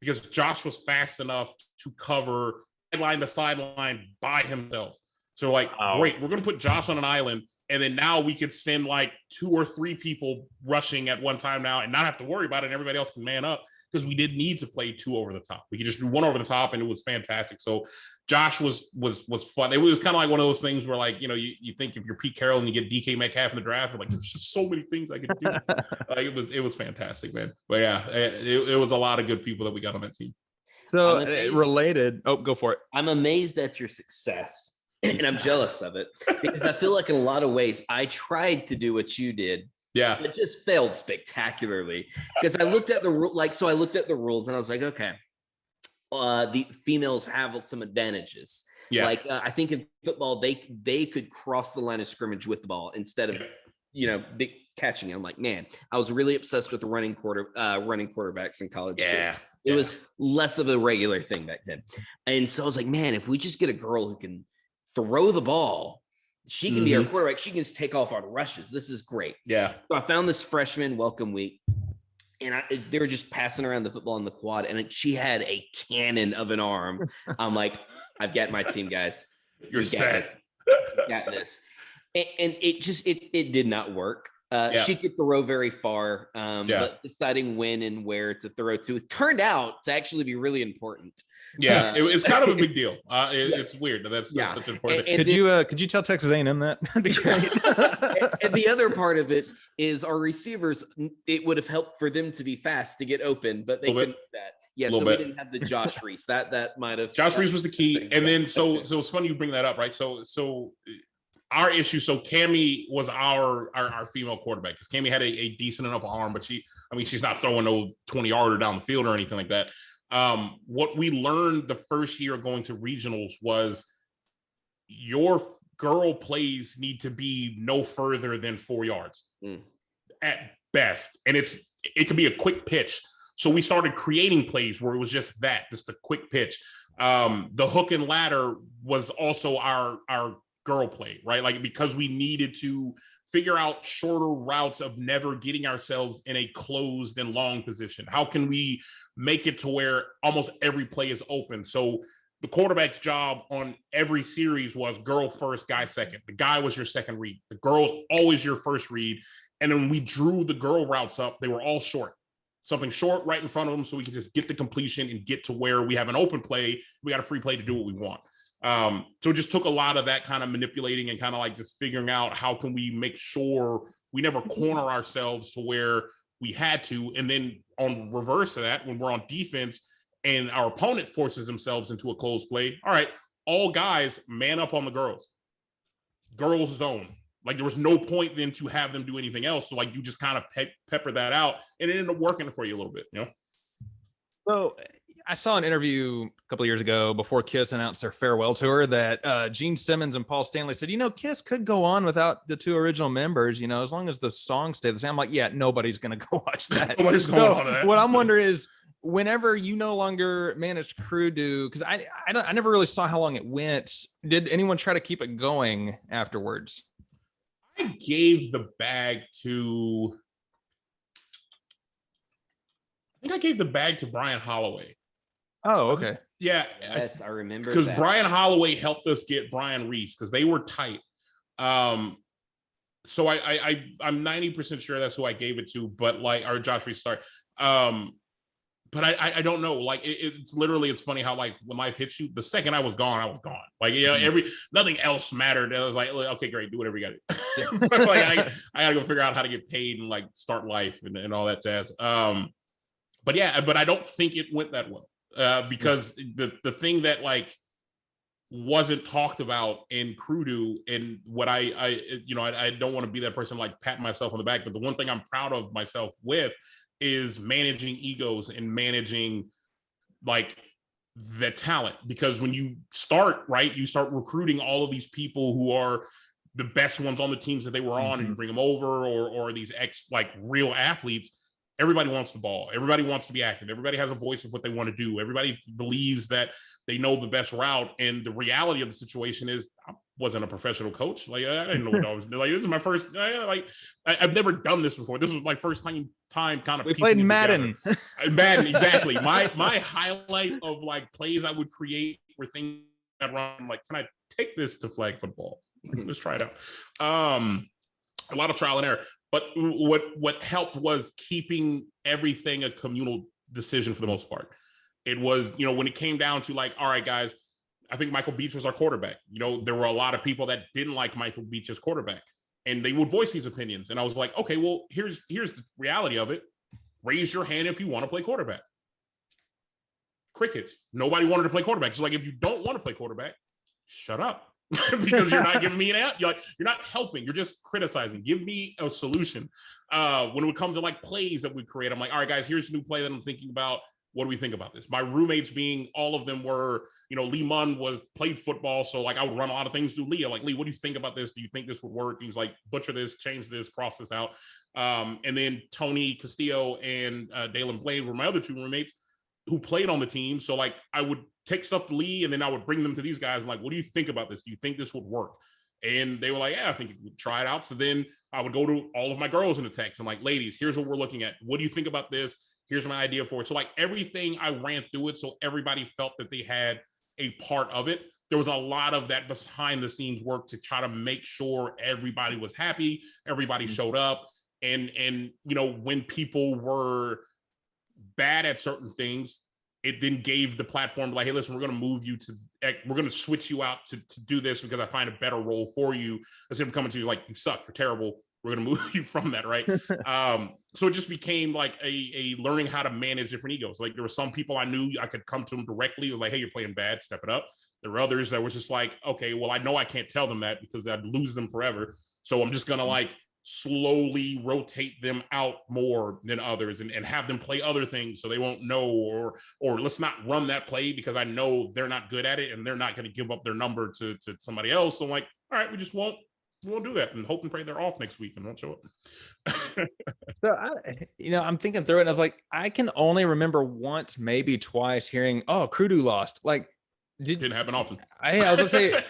Speaker 4: because Josh was fast enough to cover sideline to sideline by himself. So like, great, we're gonna put Josh on an island, and then now we could send like 2 or 3 people rushing at one time now and not have to worry about it, and everybody else can man up, because we didn't need to play 2 over the top. We could just do 1 over the top, and it was fantastic. So Josh was fun. It was kind of like one of those things where, like, you know, you think if you're Pete Carroll and you get DK Metcalf in the draft, you're like, there's just so many things I could do. It was fantastic, man. But yeah, it was a lot of good people that we got on that team.
Speaker 3: So related. Oh, go for it.
Speaker 2: I'm amazed at your success, and I'm jealous of it, because I feel like in a lot of ways I tried to do what you did.
Speaker 4: Yeah,
Speaker 2: it just failed spectacularly, because I looked at the rules and I was like, okay, the females have some advantages.
Speaker 4: Yeah,
Speaker 2: like I think in football they could cross the line of scrimmage with the ball instead of big catching it. I'm like, man, I was really obsessed with the running quarterbacks in college.
Speaker 4: Yeah,
Speaker 2: it was less of a regular thing back then, and so I was like, man, if we just get a girl who can throw the ball, she can be our quarterback. She can just take off on rushes. This is great.
Speaker 4: Yeah.
Speaker 2: So I found this freshman welcome week, and they were just passing around the football in the quad, and she had a cannon of an arm. I'm like, I've got my team, guys.
Speaker 4: You're set.
Speaker 2: Got this. And it did not work. She could throw very far, but deciding when and where to throw to, it turned out to actually be really important.
Speaker 4: Yeah, it's kind of a big deal. It's weird. That's such an important thing.
Speaker 3: Could you tell Texas A&M that? That'd be great.
Speaker 2: And the other part of it is our receivers. It would have helped for them to be fast to get open, but they couldn't do that. Yeah, so we didn't have the Josh Reese. That might have.
Speaker 4: Josh Reese was the key, and then so it's funny you bring that up, right? So our issue. So Cammie was our female quarterback, because Cammie had a decent enough arm, but she's not throwing no 20-yarder down the field or anything like that. What we learned the first year of going to regionals was your girl plays need to be no further than 4 yards at best, and it could be a quick pitch. So we started creating plays where it was just a quick pitch. The hook and ladder was also our girl play, right? Like, because we needed to figure out shorter routes of never getting ourselves in a closed and long position. How can we make it to where almost every play is open? So the quarterback's job on every series was girl first, guy second. The guy was your second read. The girl's always your first read. And then we drew the girl routes up. They were all short. Something short right in front of them, so we can just get the completion and get to where we have an open play. We got a free play to do what we want. So it just took a lot of that kind of manipulating and kind of like just figuring out how can we make sure we never corner ourselves to where we had to. And then on reverse of that, when we're on defense and our opponent forces themselves into a closed play, all right, all guys man up on the girls zone. Like, there was no point then to have them do anything else. So like, you just kind of pepper that out, and it ended up working for you a little bit, you know?
Speaker 3: So I saw an interview a couple of years ago before Kiss announced their farewell tour that Gene Simmons and Paul Stanley said, Kiss could go on without the 2 original members, as long as the songs stay the same. I'm like, yeah, nobody's going to go watch that.
Speaker 4: Nobody's going on that.
Speaker 3: What I'm wondering is, whenever you no longer managed CruDoo, because I never really saw how long it went. Did anyone try to keep it going afterwards?
Speaker 4: I gave the bag to Brian Holloway.
Speaker 3: Oh, okay.
Speaker 4: Yeah.
Speaker 2: Yes, I remember.
Speaker 4: Because Brian Holloway helped us get Brian Reese, because they were tight. So I'm 90% sure that's who I gave it to, but or Josh Reese, sorry. But I don't know. Like, it's funny how, like, when life hits you, the second I was gone, I was gone. Like, nothing else mattered. I was like, okay, great, do whatever you got to do. Like, I got to go figure out how to get paid and like start life and all that jazz. But I don't think it went that well, because the thing that like wasn't talked about in CruDoo, and what I don't want to be that person like patting myself on the back, but the one thing I'm proud of myself with is managing egos and managing like the talent. Because when you start, right, you start recruiting all of these people who are the best ones on the teams that they were on, and you bring them over, or these like real athletes. Everybody wants the ball. Everybody wants to be active. Everybody has a voice of what they want to do. Everybody believes that they know the best route. And the reality of the situation is, I wasn't a professional coach. Like, I didn't know what I was doing. Like, this is my first, I've never done this before. This was my first time kind of.
Speaker 3: We played Madden.
Speaker 4: Madden, exactly. My highlight of like plays I would create were things that run like, can I take this to flag football? Let's try it out. A lot of trial and error. But what helped was keeping everything a communal decision for the most part. It was, when it came down to like, all right, guys, I think Michael Beach was our quarterback. There were a lot of people that didn't like Michael Beach as quarterback, and they would voice these opinions. And I was like, okay, well, here's the reality of it. Raise your hand if you want to play quarterback. Crickets. Nobody wanted to play quarterback. So like, if you don't want to play quarterback, shut up. Because you're not giving me an out. You're not helping. You're just criticizing. Give me a solution. When it would come to like plays that we create, I'm like, all right, guys, here's a new play that I'm thinking about. What do we think about this? My roommates being, all of them were, Lee Munn played football. So like, I would run a lot of things through Lee. I'm like, Lee, what do you think about this? Do you think this would work? He's like, butcher this, change this, cross this out. And then Tony Castillo and Dalen Blade were my other two roommates who played on the team. So like, I would take stuff to Lee, and then I would bring them to these guys. I'm like, what do you think about this? Do you think this would work? And they were like, yeah, I think you would try it out. So then I would go to all of my girls in the text. I'm like, ladies, here's what we're looking at. What do you think about this? Here's my idea for it. So like, everything I ran through it, so everybody felt that they had a part of it. There was a lot of that behind the scenes work to try to make sure everybody was happy, everybody showed up. And when people were bad at certain things, it then gave the platform like, hey, listen, we're going to switch you out to do this because I find a better role for you. Instead of coming to you like, you suck, you're terrible, we're going to move you from that, right? So it just became like a learning how to manage different egos. Like, there were some people I knew I could come to them directly. It was like, hey, you're playing bad, step it up. There were others that was just like, okay, well, I know I can't tell them that because I'd lose them forever. So I'm just going to like slowly rotate them out more than others and have them play other things so they won't know, or let's not run that play because I know they're not good at it and they're not going to give up their number to somebody else. So I'm like, all right, we won't do that, and hope and pray they're off next week and won't show up.
Speaker 3: So I'm thinking through it, and I was like, I can only remember once, maybe twice, hearing, oh, CruDoo lost. Like,
Speaker 4: didn't happen often.
Speaker 3: I was gonna say,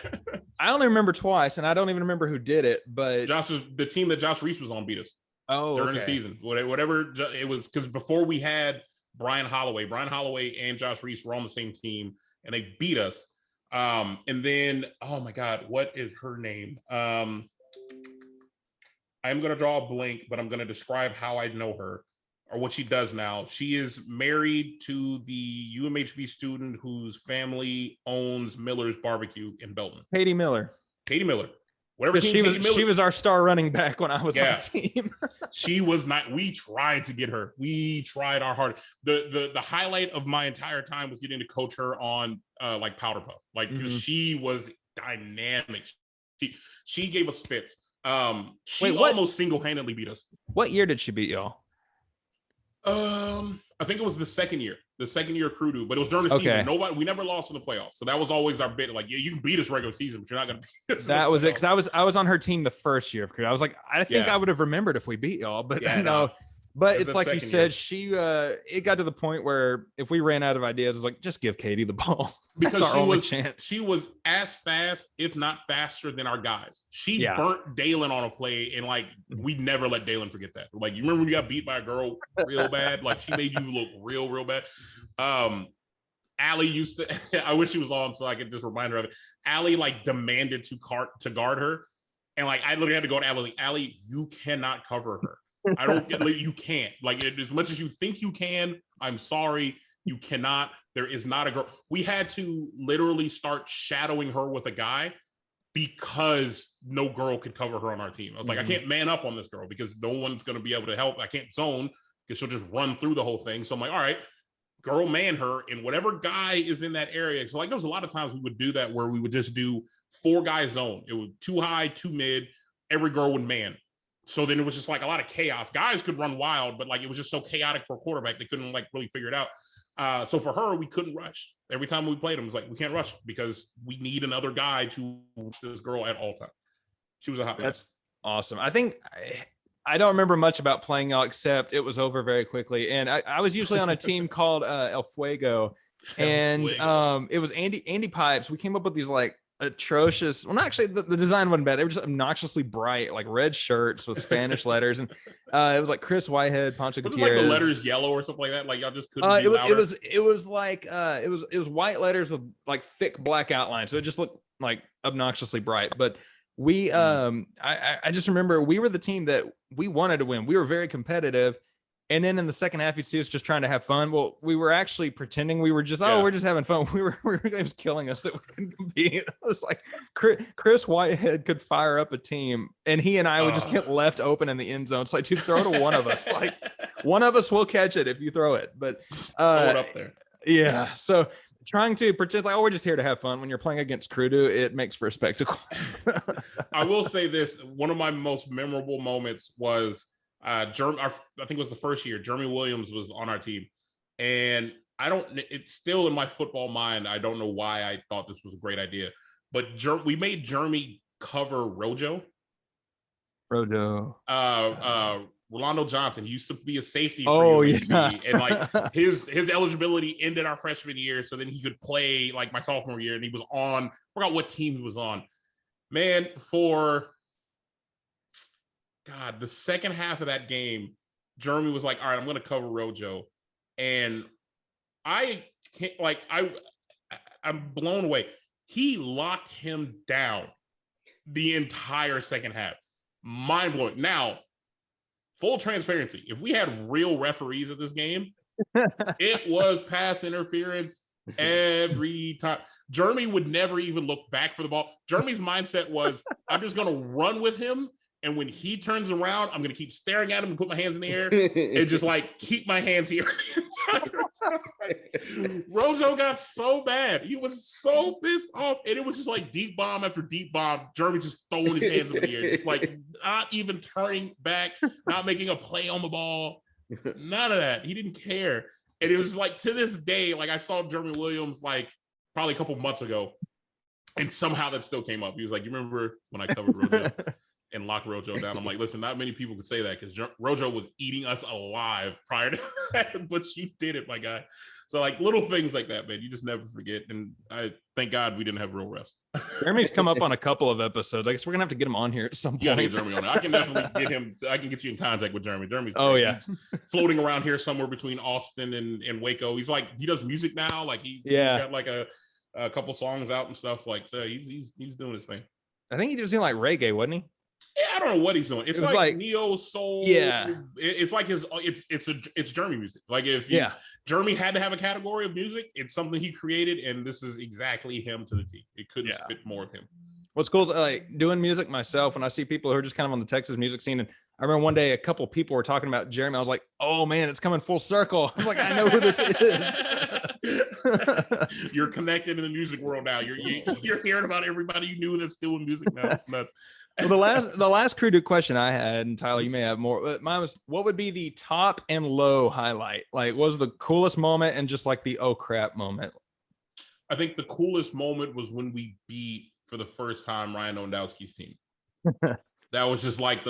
Speaker 3: I only remember twice, and I don't even remember who did it. But
Speaker 4: the team that Josh Reese was on beat us.
Speaker 3: Oh,
Speaker 4: during the season, whatever it was, because before we had Brian Holloway and Josh Reese were on the same team, and they beat us. And then, oh my God, what is her name? I'm gonna draw a blank, but I'm gonna describe how I know her or what she does now. She is married to the UMHB student whose family owns Miller's Barbecue in Belton.
Speaker 3: Katie Miller.
Speaker 4: Whatever
Speaker 3: she was our star running back when I was on the team.
Speaker 4: She was not. We tried to get her. We tried our hardest. The highlight of my entire time was getting to coach her on like Powder Puff, like, because she was dynamic. She gave us fits. She almost single-handedly beat us.
Speaker 3: What year did she beat y'all?
Speaker 4: I think it was the second year of CruDoo, but it was during the season. We never lost in the playoffs. So that was always our bit. Like, yeah, you can beat us regular season, but you're not going to beat us. That was it.
Speaker 3: Cause I was on her team the first year of CruDoo. I was like, I think I would have remembered if we beat y'all, but But it's like you said, it got to the point where if we ran out of ideas, it's like, just give Katie the ball.
Speaker 4: Because our only chance. She was as fast, if not faster, than our guys. She burnt Dalen on a play, and like, we never let Dalen forget that. Like, you remember when you got beat by a girl real bad? Like, she made you look real bad. Allie used to, I wish she was on so I could just remind her of it. Allie like demanded to guard her. And like, I literally had to go to Allie, Allie, you cannot cover her. I don't get, like, you can't, like, as much as you think you can, I'm sorry, you cannot. There is not a girl. We had to literally start shadowing her with a guy because no girl could cover her on our team. I was like, I can't man up on this girl because no one's going to be able to help. I can't zone because she'll just run through the whole thing. So I'm like, all right, girl, man her, and whatever guy is in that area. So like, there was a lot of times we would do that where we would just do 4-guy zone. It was 2 high, 2 mid, every girl would man. So then it was just like a lot of chaos. Guys could run wild, but like, it was just so chaotic for a quarterback. They couldn't like really figure it out. So for her, we couldn't rush. Every time we played them, it was like, we can't rush because we need another guy to watch this girl at all times. She was a hot mess.
Speaker 3: That's awesome. I think I don't remember much about playing y'all except it was over very quickly. And I was usually on a team called El Fuego, and it was Andy Pipes. We came up with these like atrocious, well, not actually, the design wasn't bad. They were just obnoxiously bright, like red shirts with Spanish letters, and it was like Chris Whitehead, Pancho Gutierrez.
Speaker 4: Was it like the letters yellow or something like that? Like y'all just couldn't be louder?
Speaker 3: It was like it was white letters with like thick black outlines, so it just looked like obnoxiously bright. But we I just remember we were the team that we wanted to win. We were very competitive. And then in the second half, you'd see us just trying to have fun. Well, we were actually pretending we were just, we're just having fun. It was killing us that we couldn't compete. It was like Chris Whitehead could fire up a team, and he and I would just get left open in the end zone. It's like, dude, throw to one of us. Like, one of us will catch it if you throw it. But
Speaker 4: throw it up there.
Speaker 3: Yeah. So trying to pretend like, we're just here to have fun. When you're playing against CruDoo, it makes for a spectacle.
Speaker 4: I will say this. One of my most memorable moments was, I think it was the first year Jeremy Williams was on our team, and it's still in my football mind. I don't know why I thought this was a great idea, but we made Jeremy cover Rojo. Rolando Johnson. He used to be a safety for UMHB, and like his eligibility ended our freshman year, so then he could play like my sophomore year, and he was on, I forgot what team he was on. Man, for God, the second half of that game, Jeremy was like, all right, I'm going to cover Rojo. And I can't, like, I'm blown away. He locked him down the entire second half. Mind blowing. Now, full transparency, if we had real referees at this game, it was pass interference every time. Jeremy would never even look back for the ball. Jeremy's mindset was, I'm just going to run with him. And when he turns around, I'm going to keep staring at him and put my hands in the air and just like keep my hands here. Rojo got so bad. He was so pissed off. And it was just like deep bomb after deep bomb. Jeremy just throwing his hands in the air, just like not even turning back, not making a play on the ball. None of that. He didn't care. And it was like, to this day, like I saw Jeremy Williams like probably a couple months ago, and somehow that still came up. He was like, you remember when I covered Rojo and locked Rojo down? I'm like, listen, not many people could say that because Rojo was eating us alive prior to that, but you did it, my guy. So like little things like that, man, you just never forget. And I thank God we didn't have real refs.
Speaker 3: Jeremy's come up on a couple of episodes. I guess we're gonna have to get him on here at some point.
Speaker 4: Yeah, Jeremy on it. I can definitely get him. I can get you in contact with Jeremy. Jeremy's great.
Speaker 3: Oh yeah,
Speaker 4: he's floating around here somewhere between Austin and Waco. He's like, he does music now. Like he's got like a couple songs out and stuff. Like, so he's doing his thing.
Speaker 3: I think he was doing like reggae, wasn't he?
Speaker 4: Yeah, I don't know what he's doing. It's like neo soul.
Speaker 3: Yeah,
Speaker 4: it's like it's Jeremy music. Like if Jeremy had to have a category of music, it's something he created, and this is exactly him to the T. It couldn't fit more of him.
Speaker 3: What's cool is like doing music myself, when I see people who are just kind of on the Texas music scene. And I remember one day a couple people were talking about Jeremy. I was like, oh man, it's coming full circle. I was like, I know who this is.
Speaker 4: You're connected in the music world now. You're hearing about everybody you knew that's doing music now. It's nuts.
Speaker 3: Well, the last CruDoo question I had, and Tyler, you may have more, but mine was, what would be the top and low highlight? Like, what was the coolest moment and just like the oh crap moment?
Speaker 4: I think the coolest moment was when we beat for the first time Ryan Ondowski's team. That was just like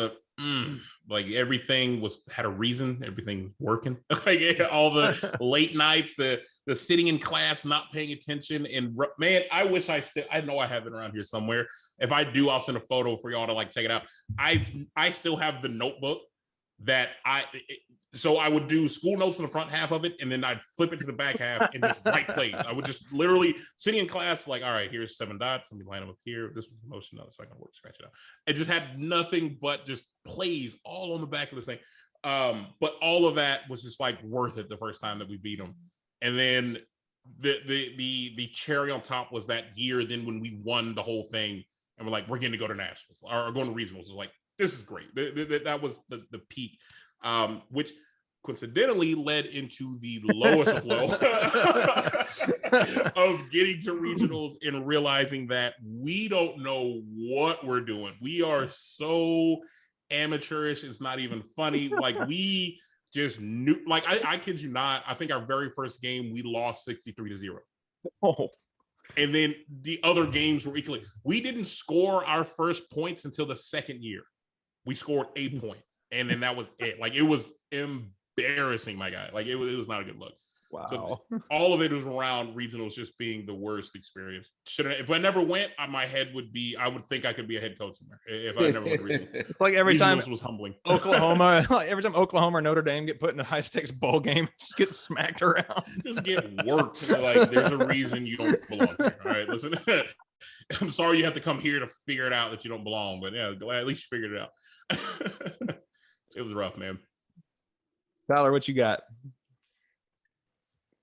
Speaker 4: like everything had a reason. Everything was working. Like all the late nights, the sitting in class, not paying attention. And man, I wish I know I have it around here somewhere. If I do, I'll send a photo for y'all to like check it out. I still have the notebook that so I would do school notes in the front half of it, and then I'd flip it to the back half and just write plays. I would just literally sitting in class, like, all right, here's 7 dots. Let me line them up here. This was the motion. No, it's not gonna work. Scratch it out. It just had nothing but just plays all on the back of this thing. But all of that was just like worth it the first time that we beat them. And then the cherry on top was that year. Then when we won the whole thing, and we're like, we're getting to go to nationals or going to regionals. It was like, this is great. That was the peak. Which coincidentally led into the lowest of low of getting to regionals and realizing that we don't know what we're doing. We are so amateurish, it's not even funny. Like we just knew, like I kid you not, I think our very first game we lost 63-0.
Speaker 3: Oh.
Speaker 4: And then the other games were equally. We didn't score our first points until the second year. We scored a point, and then that was it. Like, it was embarrassing, my guy. Like, it was not a good look.
Speaker 3: Wow.
Speaker 4: So all of it was around regionals just being the worst experience. If I never went, my head would be, I would think I could be a head coach somewhere if I never went to regionals.
Speaker 3: It's like every time
Speaker 4: was humbling.
Speaker 3: Oklahoma, like every time Oklahoma or Notre Dame get put in a high stakes bowl game, just get smacked around.
Speaker 4: Just get worked. Like, there's a reason you don't belong here. All right, listen. I'm sorry you have to come here to figure it out that you don't belong, but yeah, glad at least you figured it out. It was rough, man.
Speaker 3: Tyler, what you got?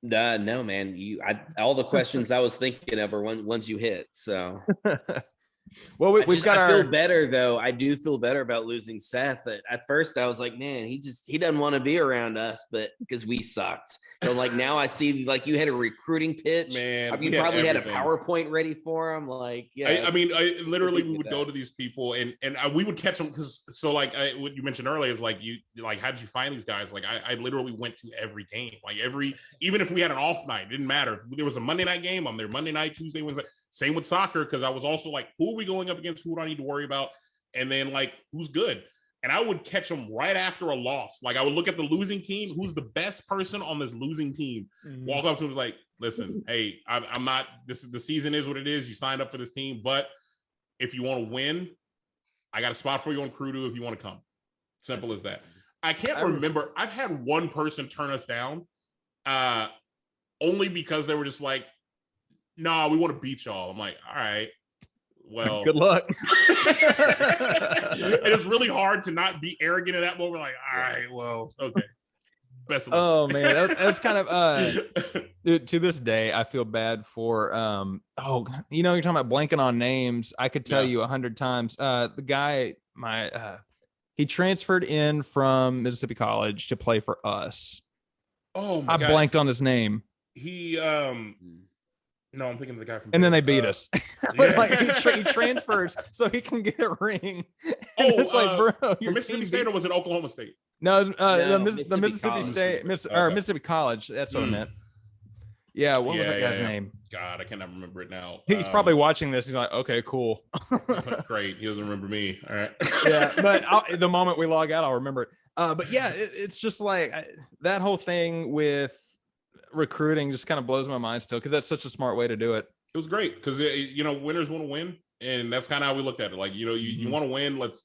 Speaker 2: No, man. All the questions I was thinking of are ones you hit. So,
Speaker 3: well, I
Speaker 2: feel better though. I do feel better about losing Seth. At first, I was like, man, he doesn't want to be around us, but because we sucked. So like now I see, like, you had a recruiting pitch.
Speaker 4: Man,
Speaker 2: you probably had a PowerPoint ready for him. Like, yeah.
Speaker 4: I mean, literally we would go to these people and we would catch them because what you mentioned earlier is like, how did you find these guys? Like, I literally went to every game, like even if we had an off night, it didn't matter. If there was a Monday night game, I'm there Monday night, Tuesday, Wednesday. Same with soccer, because I was also like, who are we going up against? Who do I need to worry about? And then like, who's good? And I would catch them right after a loss. Like, I would look at the losing team, who's the best person on this losing team, walk up to him, like, listen, hey, I'm not, the season is what it is. You signed up for this team, but if you want to win, I got a spot for you on CruDoo if you want to come. Simple as that. I can't remember. I've had one person turn us down only because they were just like, no, we want to beat y'all. I'm like, all right. Well,
Speaker 3: good luck.
Speaker 4: It was really hard to not be arrogant in that moment. Like, all right, well, okay. Best of luck.
Speaker 3: Oh man, that's kind of dude, to this day I feel bad for you're talking about blanking on names. I could tell you 100 times. The guy, he transferred in from Mississippi College to play for us.
Speaker 4: Oh my God.
Speaker 3: I blanked on his name.
Speaker 4: He No, I'm thinking of the guy from.
Speaker 3: And then they beat us. Like he transfers so he can get a ring. And it's like, bro,
Speaker 4: from Mississippi State or was it Oklahoma State?
Speaker 3: No, the Mississippi State, Mississippi College. That's what I meant. Yeah, what was that guy's name?
Speaker 4: God, I cannot remember it now.
Speaker 3: He's probably watching this. He's like, okay, cool.
Speaker 4: Great. He doesn't remember me. All right.
Speaker 3: Yeah, but the moment we log out, I'll remember it. But yeah, it's just like that whole thing with recruiting just kind of blows my mind still, because that's such a smart way to do it.
Speaker 4: It was great because winners want to win, and that's kind of how we looked at it. Like, you want to win. Let's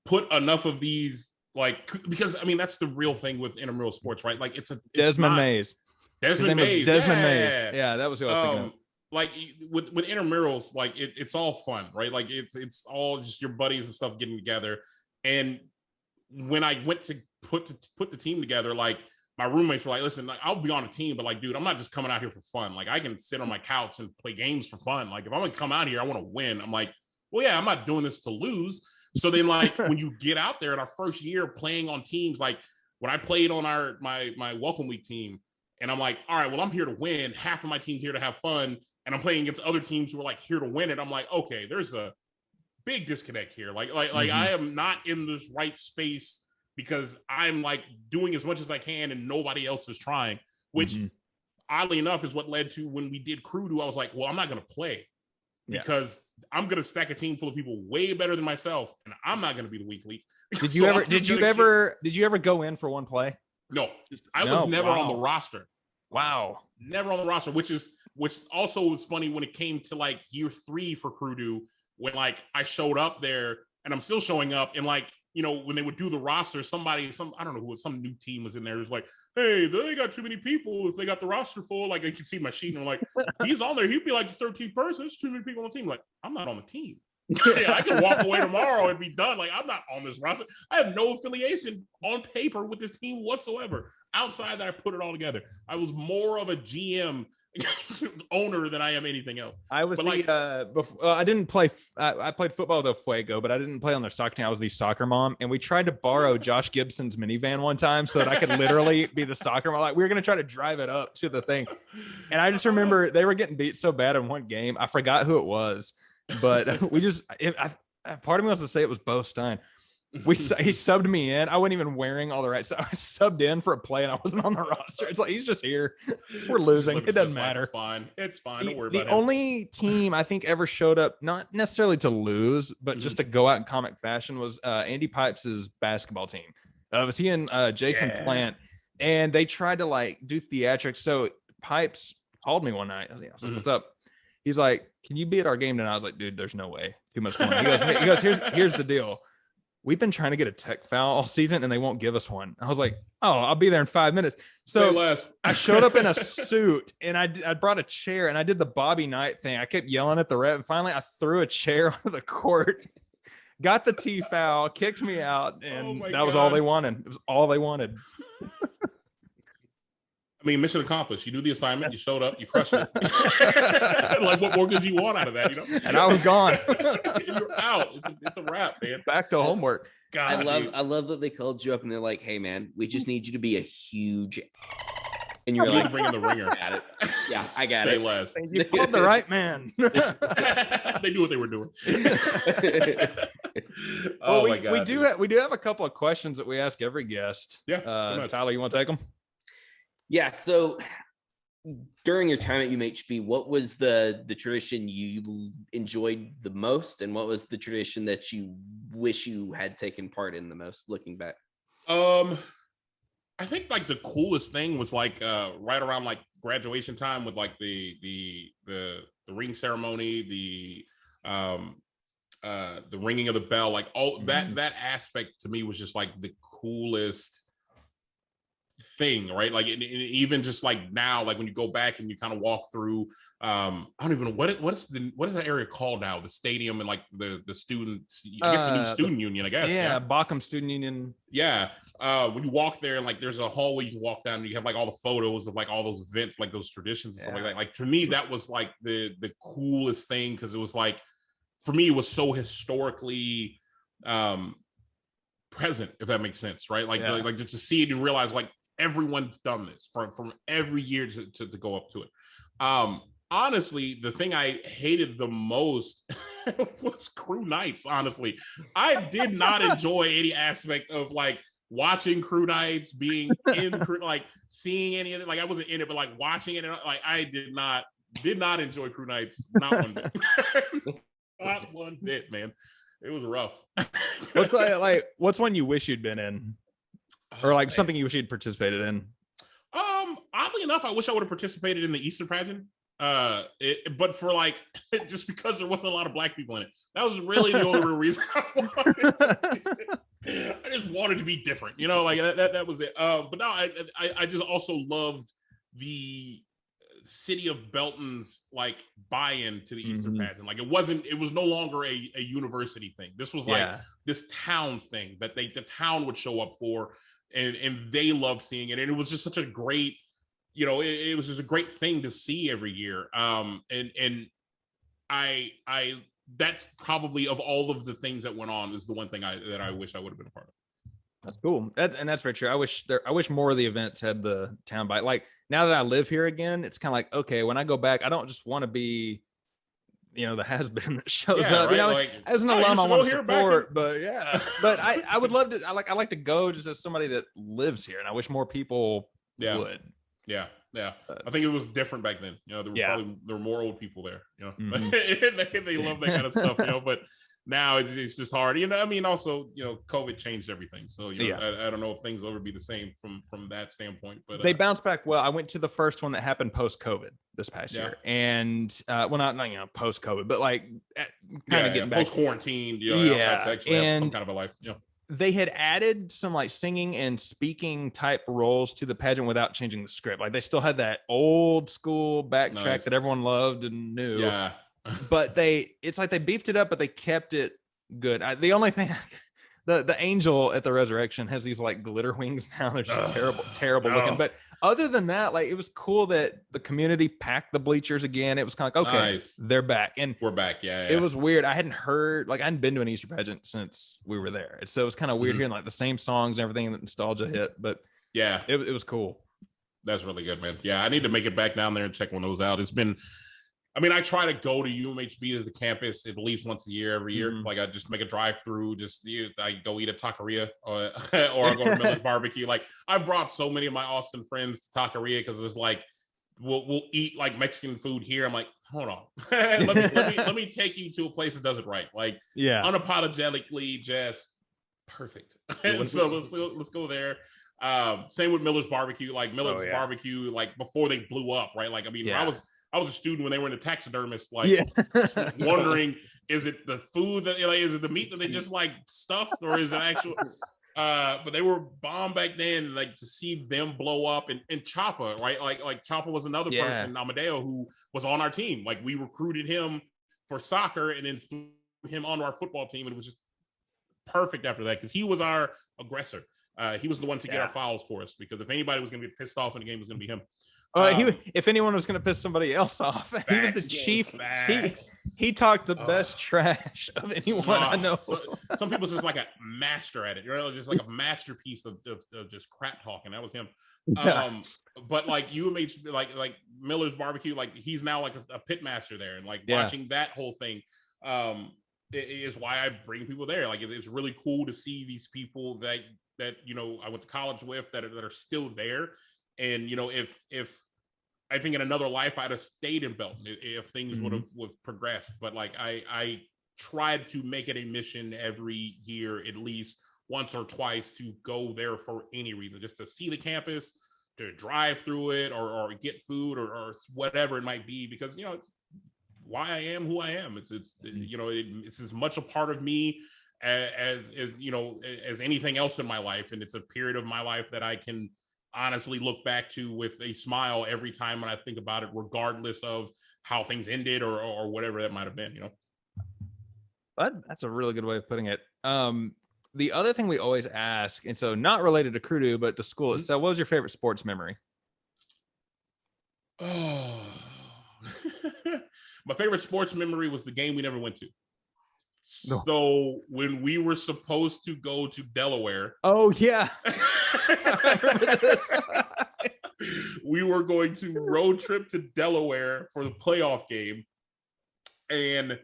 Speaker 4: put enough of these, like, because I mean that's the real thing with intramural sports, right? Like it's
Speaker 3: Desmond Mays.
Speaker 4: Desmond Mays.
Speaker 3: Yeah, that was who I was thinking of.
Speaker 4: Like with intramurals, like it's all fun, right? Like it's all just your buddies and stuff getting together. And when I went to put the team together, like my roommates were like, listen, like, I'll be on a team, but like, dude, I'm not just coming out here for fun. Like I can sit on my couch and play games for fun. Like if I'm gonna come out here, I want to win. I'm like, well, yeah, I'm not doing this to lose. So then like when you get out there in our first year playing on teams, like when I played on my welcome week team, and I'm like, all right, well, I'm here to win. Half of my team's here to have fun. And I'm playing against other teams who are like here to win it. I'm like, okay, there's a big disconnect here. Like I am not in this right space because I'm like doing as much as I can and nobody else is trying, which oddly enough is what led to when we did CruDoo. I was like, well, I'm not going to play because I'm going to stack a team full of people way better than myself. And I'm not going to be the weak link.
Speaker 3: Did you ever go in for one play?
Speaker 4: No, I was never on the roster.
Speaker 3: Wow.
Speaker 4: Never on the roster, which also was funny when it came to like year 3 for CruDoo, when like I showed up there and I'm still showing up, and like, when they would do the roster, I don't know who, some new team was in there. It was like, hey, they got too many people. If they got the roster full, like I could see my sheet and I'm like, he's on there. He'd be like the 13th person. There's too many people on the team. Like, I'm not on the team. Yeah, I can walk away tomorrow and be done. Like, I'm not on this roster. I have no affiliation on paper with this team whatsoever. Outside that, I put it all together. I was more of a GM owner than I am anything else.
Speaker 3: I was I didn't play. I played football with Fuego, but I didn't play on their soccer team. I was the soccer mom, and we tried to borrow Josh Gibson's minivan one time so that I could literally be the soccer mom. Like we were gonna try to drive it up to the thing, and I just remember they were getting beat so bad in one game. I forgot who it was, but we just. Part of me wants to say it was Bo Stein. He subbed me in. I wasn't even wearing all the right stuff. I subbed in for a play and I wasn't on the roster. It's like, he's just here. We're losing. It doesn't matter.
Speaker 4: It's fine. It's fine. Don't worry about it.
Speaker 3: The only team I think ever showed up, not necessarily to lose, but just to go out in comic fashion, was Andy Pipes' basketball team. It was he and Jason Plant, and they tried to like do theatrics. So Pipes called me one night. I was like, what's up? He's like, can you be at our game tonight? I was like, dude, there's no way. Too much fun. He goes, here's the deal. We've been trying to get a tech foul all season and they won't give us one. I was like, oh, I'll be there in 5 minutes. So I showed up in a suit and I brought a chair and I did the Bobby Knight thing. I kept yelling at the ref and finally I threw a chair onto the court, got the T foul, kicked me out, and that was all they wanted. It was all they wanted.
Speaker 4: I mean, mission accomplished. You do the assignment, you showed up, you crushed it. Like, what more could you want out of that? You know?
Speaker 3: And I was gone.
Speaker 4: You're out. It's a wrap, man.
Speaker 3: Back to homework.
Speaker 2: God, I love that they called you up and they're like, "Hey, man, we just need you to be a huge." And you're like,
Speaker 4: bringing the ringer
Speaker 2: at it. Yeah, I got
Speaker 4: Say
Speaker 2: it.
Speaker 4: less.
Speaker 3: You called the right man.
Speaker 4: They knew what they were doing.
Speaker 3: My God, we do have a couple of questions that we ask every guest.
Speaker 4: Yeah,
Speaker 3: Tyler, you want to take them?
Speaker 2: Yeah. So during your time at UMHB, what was the tradition you enjoyed the most, and what was the tradition that you wish you had taken part in the most, looking back?
Speaker 4: I think like the coolest thing was like right around like graduation time with like the ring ceremony, the ringing of the bell, like all that aspect to me was just like the coolest thing, right? Like even just like now, like when you go back and you kind of walk through, I don't even know what is that area called now? The stadium and like the students, I guess the new student union, I guess.
Speaker 3: Yeah, Bockham Student Union.
Speaker 4: Yeah. When you walk there and like there's a hallway you can walk down and you have like all the photos of like all those events, like those traditions and stuff like that. Like to me, that was like the coolest thing, because it was like, for me, it was so historically present, if that makes sense, right? Like like just to see it and realize like everyone's done this from every year to go up to it. Honestly, the thing I hated the most was crew nights. Honestly, I did not enjoy any aspect of like watching crew nights, being in crew, like seeing any of it. Like I wasn't in it, but like watching it, and like I did not enjoy crew nights. Not one bit. Not one bit, man. It was rough.
Speaker 3: What's one you wish you'd been in, or like something you wish you'd participated in?
Speaker 4: Oddly enough, I wish I would have participated in the Easter pageant. But for like, just because there wasn't a lot of Black people in it. That was really the only real reason I wanted to do it. I just wanted to be different, you know, like that was it. But no, I just also loved the city of Belton's like buy-in to the Easter pageant. Like it was no longer a university thing. This was like this town's thing that the town would show up for, and they loved seeing it. And it was just such a great, you know, it was just a great thing to see every year. And I that's probably, of all of the things that went on, is the one thing that I wish I would have been a part of.
Speaker 3: That's cool. That's very true. I wish more of the events had the town by. Like now that I live here again, it's kind of like, okay, when I go back, I don't just want to be, you know, the has-been that shows up. Right? You know, like, as an alum, I want to support, but but I would love to. I like to go just as somebody that lives here, and I wish more people would. Yeah.
Speaker 4: I think it was different back then. You know, there were more old people there. You know, they love that kind of stuff. You know, but now it's just hard. You know, I mean, also, you know, COVID changed everything. So you know, I don't know if things will ever be the same from that standpoint. But
Speaker 3: they bounced back well. I went to the first one that happened post-COVID this past year, and well, not you know post-COVID, but like kind of getting back
Speaker 4: post-quarantine. You know, to actually have some kind of a life. You know.
Speaker 3: They had added some like singing and speaking type roles to the pageant without changing the script. Like they still had that old school backtrack that everyone loved and knew. Yeah. But it's like they beefed it up, but they kept it good. The only thing, the angel at the resurrection has these like glitter wings now. They're just terrible looking. But other than that, like it was cool that the community packed the bleachers again. It was kind of like, okay, they're back. And
Speaker 4: we're back. Yeah.
Speaker 3: It was weird. I hadn't been to an Easter pageant since we were there. So it was kind of weird hearing like the same songs and everything, that nostalgia hit. But yeah, it was cool.
Speaker 4: That's really good, man. Yeah. I need to make it back down there and check one of those out. It's been I mean, I try to go to UMHB as the campus at least once a year, every year.
Speaker 3: Mhm.
Speaker 4: Like I just make a drive through, I go eat at Taqueria or I go to Miller's Barbecue. Like I brought so many of my Austin friends to Taqueria because it's like we'll eat like Mexican food here. I'm like, hold on, let me take you to a place that does it right, like unapologetically just perfect. So let's go there. Same with Miller's Barbecue. Like Miller's Barbecue, like before they blew up, right? Like I mean, I was a student when they were in the taxidermist, like wondering, is it the food that like, is it the meat that they just like stuffed, or is it actual? But they were bomb back then. Like to see them blow up, and Choppa, right? Like Choppa was another person, Amadeo, who was on our team. Like we recruited him for soccer, and then threw him onto our football team, and it was just perfect after that because he was our aggressor. He was the one to get our fouls for us, because if anybody was going to get pissed off in the game, it was going to be him.
Speaker 3: If anyone was going to piss somebody else off, he was the chief. He talked the best trash of anyone I know.
Speaker 4: Some people's just like a master at it, just like a masterpiece of just crap talking. That was him. But like UMH, like Miller's Barbecue, like he's now like a pit master there, and like watching that whole thing is why I bring people there. Like it's really cool to see these people that I went to college with that are still there. And if I think in another life I'd have stayed in Belton if things would have progressed. But like I tried to make it a mission every year, at least once or twice, to go there for any reason, just to see the campus, to drive through it, or get food, or whatever it might be, because it's why I am who I am. It's as much a part of me as anything else in my life, and it's a period of my life that I can honestly look back to with a smile every time when I think about it, regardless of how things ended or whatever that might have been.
Speaker 3: That's a really good way of putting it. The other thing we always ask, and so not related to CruDoo, but the school itself, what was your favorite sports memory?
Speaker 4: Oh, my favorite sports memory was the game we never went to. So when we were supposed to go to Delaware.
Speaker 3: Oh yeah. I remember this.
Speaker 4: We were going to road trip to Delaware for the playoff game. And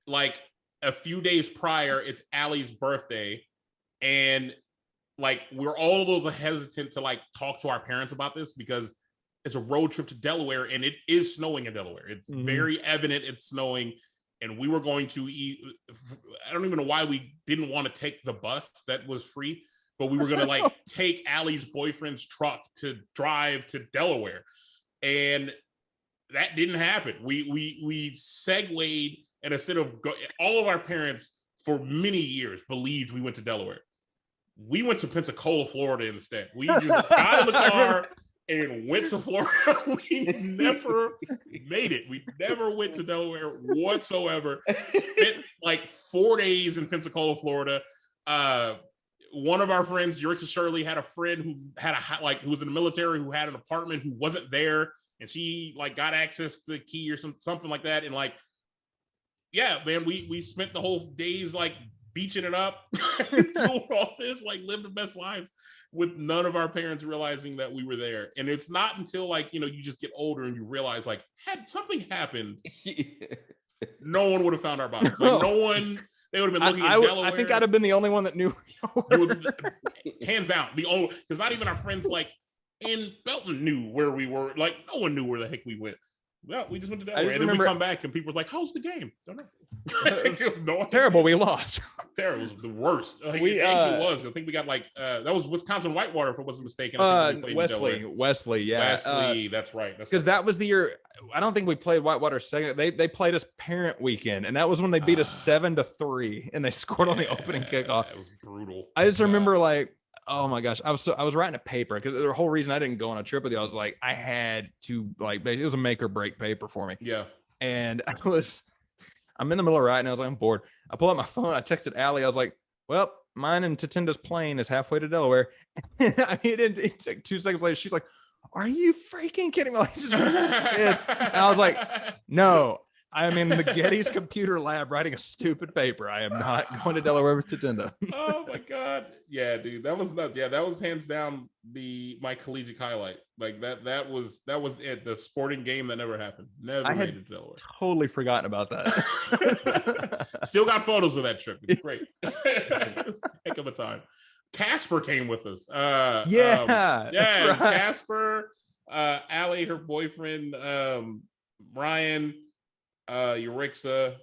Speaker 4: like a few days prior, it's Allie's birthday. And like we're all of those hesitant to like talk to our parents about this because it's a road trip to Delaware and it is snowing in Delaware. It's very evident it's snowing. And we were going to eat. I don't even know why we didn't want to take the bus that was free, but we were going to like take Allie's boyfriend's truck to drive to Delaware. And that didn't happen. We segued, and instead of all of our parents for many years believed we went to Delaware. We went to Pensacola, Florida instead. We just got in the car and went to Florida. We never made it. We never went to Delaware whatsoever. Spent like 4 days in Pensacola, Florida. One of our friends, Yurix Shirley, had a friend who had who was in the military, who had an apartment, who wasn't there, and she like got access to the key or something like that. And like, yeah, man, we spent the whole days like beaching it up, doing all this, like live the best lives, with none of our parents realizing that we were there. And it's not until like, you just get older and you realize like, had something happened, no one would have found our bodies. Like no one, they would have been looking in Delaware.
Speaker 3: I think I'd have been the only one that knew.
Speaker 4: Hands down, the only, because not even our friends like in Belton knew where we were. Like no one knew where the heck we went. Well, we just went to Delaware, and then we come back, and people were like, "How's the game?" Don't know.
Speaker 3: Terrible. We lost.
Speaker 4: Terrible. It was the worst. Like, it actually was. I think we got like that was Wisconsin Whitewater, if I wasn't mistaken.
Speaker 3: Wesley. Yeah,
Speaker 4: Wesley. That's right.
Speaker 3: Because that was the year. I don't think we played Whitewater second. They played us parent weekend, and that was when they beat us 7-3, and they scored on the opening kickoff.
Speaker 4: It was brutal.
Speaker 3: I just remember like, oh my gosh, I was writing a paper because the whole reason I didn't go on a trip with you, I was like, I had to like, it was a make or break paper for me.
Speaker 4: Yeah.
Speaker 3: And I'm in the middle of writing. I was like, I'm bored. I pull out my phone. I texted Allie. I was like, well, mine and Tatinda's plane is halfway to Delaware. I mean, it took 2 seconds later. She's like, are you freaking kidding me? Like, and I was like, no, I am in the Getty's computer lab writing a stupid paper. I am not going to Delaware to agenda.
Speaker 4: Oh my God. Yeah, dude. That was nuts. Yeah, that was hands down my collegiate highlight. Like that was it. The sporting game that never happened. Never made it to Delaware.
Speaker 3: Totally forgotten about that.
Speaker 4: Still got photos of that trip. It's great. Heck of a time. Casper came with us.
Speaker 3: Yeah, right.
Speaker 4: Casper, Allie, her boyfriend, Brian, Eurixa,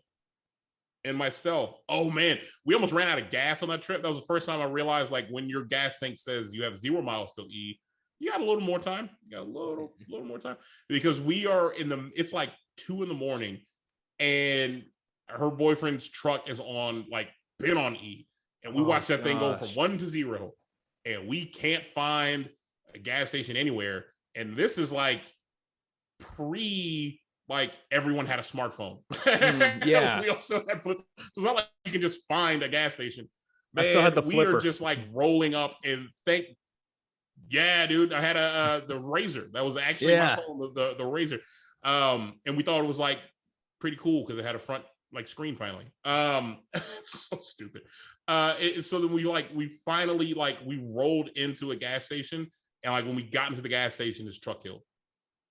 Speaker 4: and myself. Oh man, we almost ran out of gas on that trip. That was the first time I realized, like, when your gas tank says you have 0 miles till E, you got a little more time. You got a little more time, because we are it's like 2 a.m, and her boyfriend's truck is on, like, been on E, and we watched that thing go from 1 to 0, and we can't find a gas station anywhere. And this is like like everyone had a smartphone.
Speaker 3: Yeah.
Speaker 4: We also had flip. So it's not like you can just find a gas station. Man,
Speaker 3: I still had the flipper.
Speaker 4: We are just like rolling up and yeah, dude. I had the Razor. That was actually my phone, the Razor. And we thought it was like pretty cool because it had a front like screen finally. So stupid. So then we finally we rolled into a gas station, and like when we got into the gas station, this truck killed.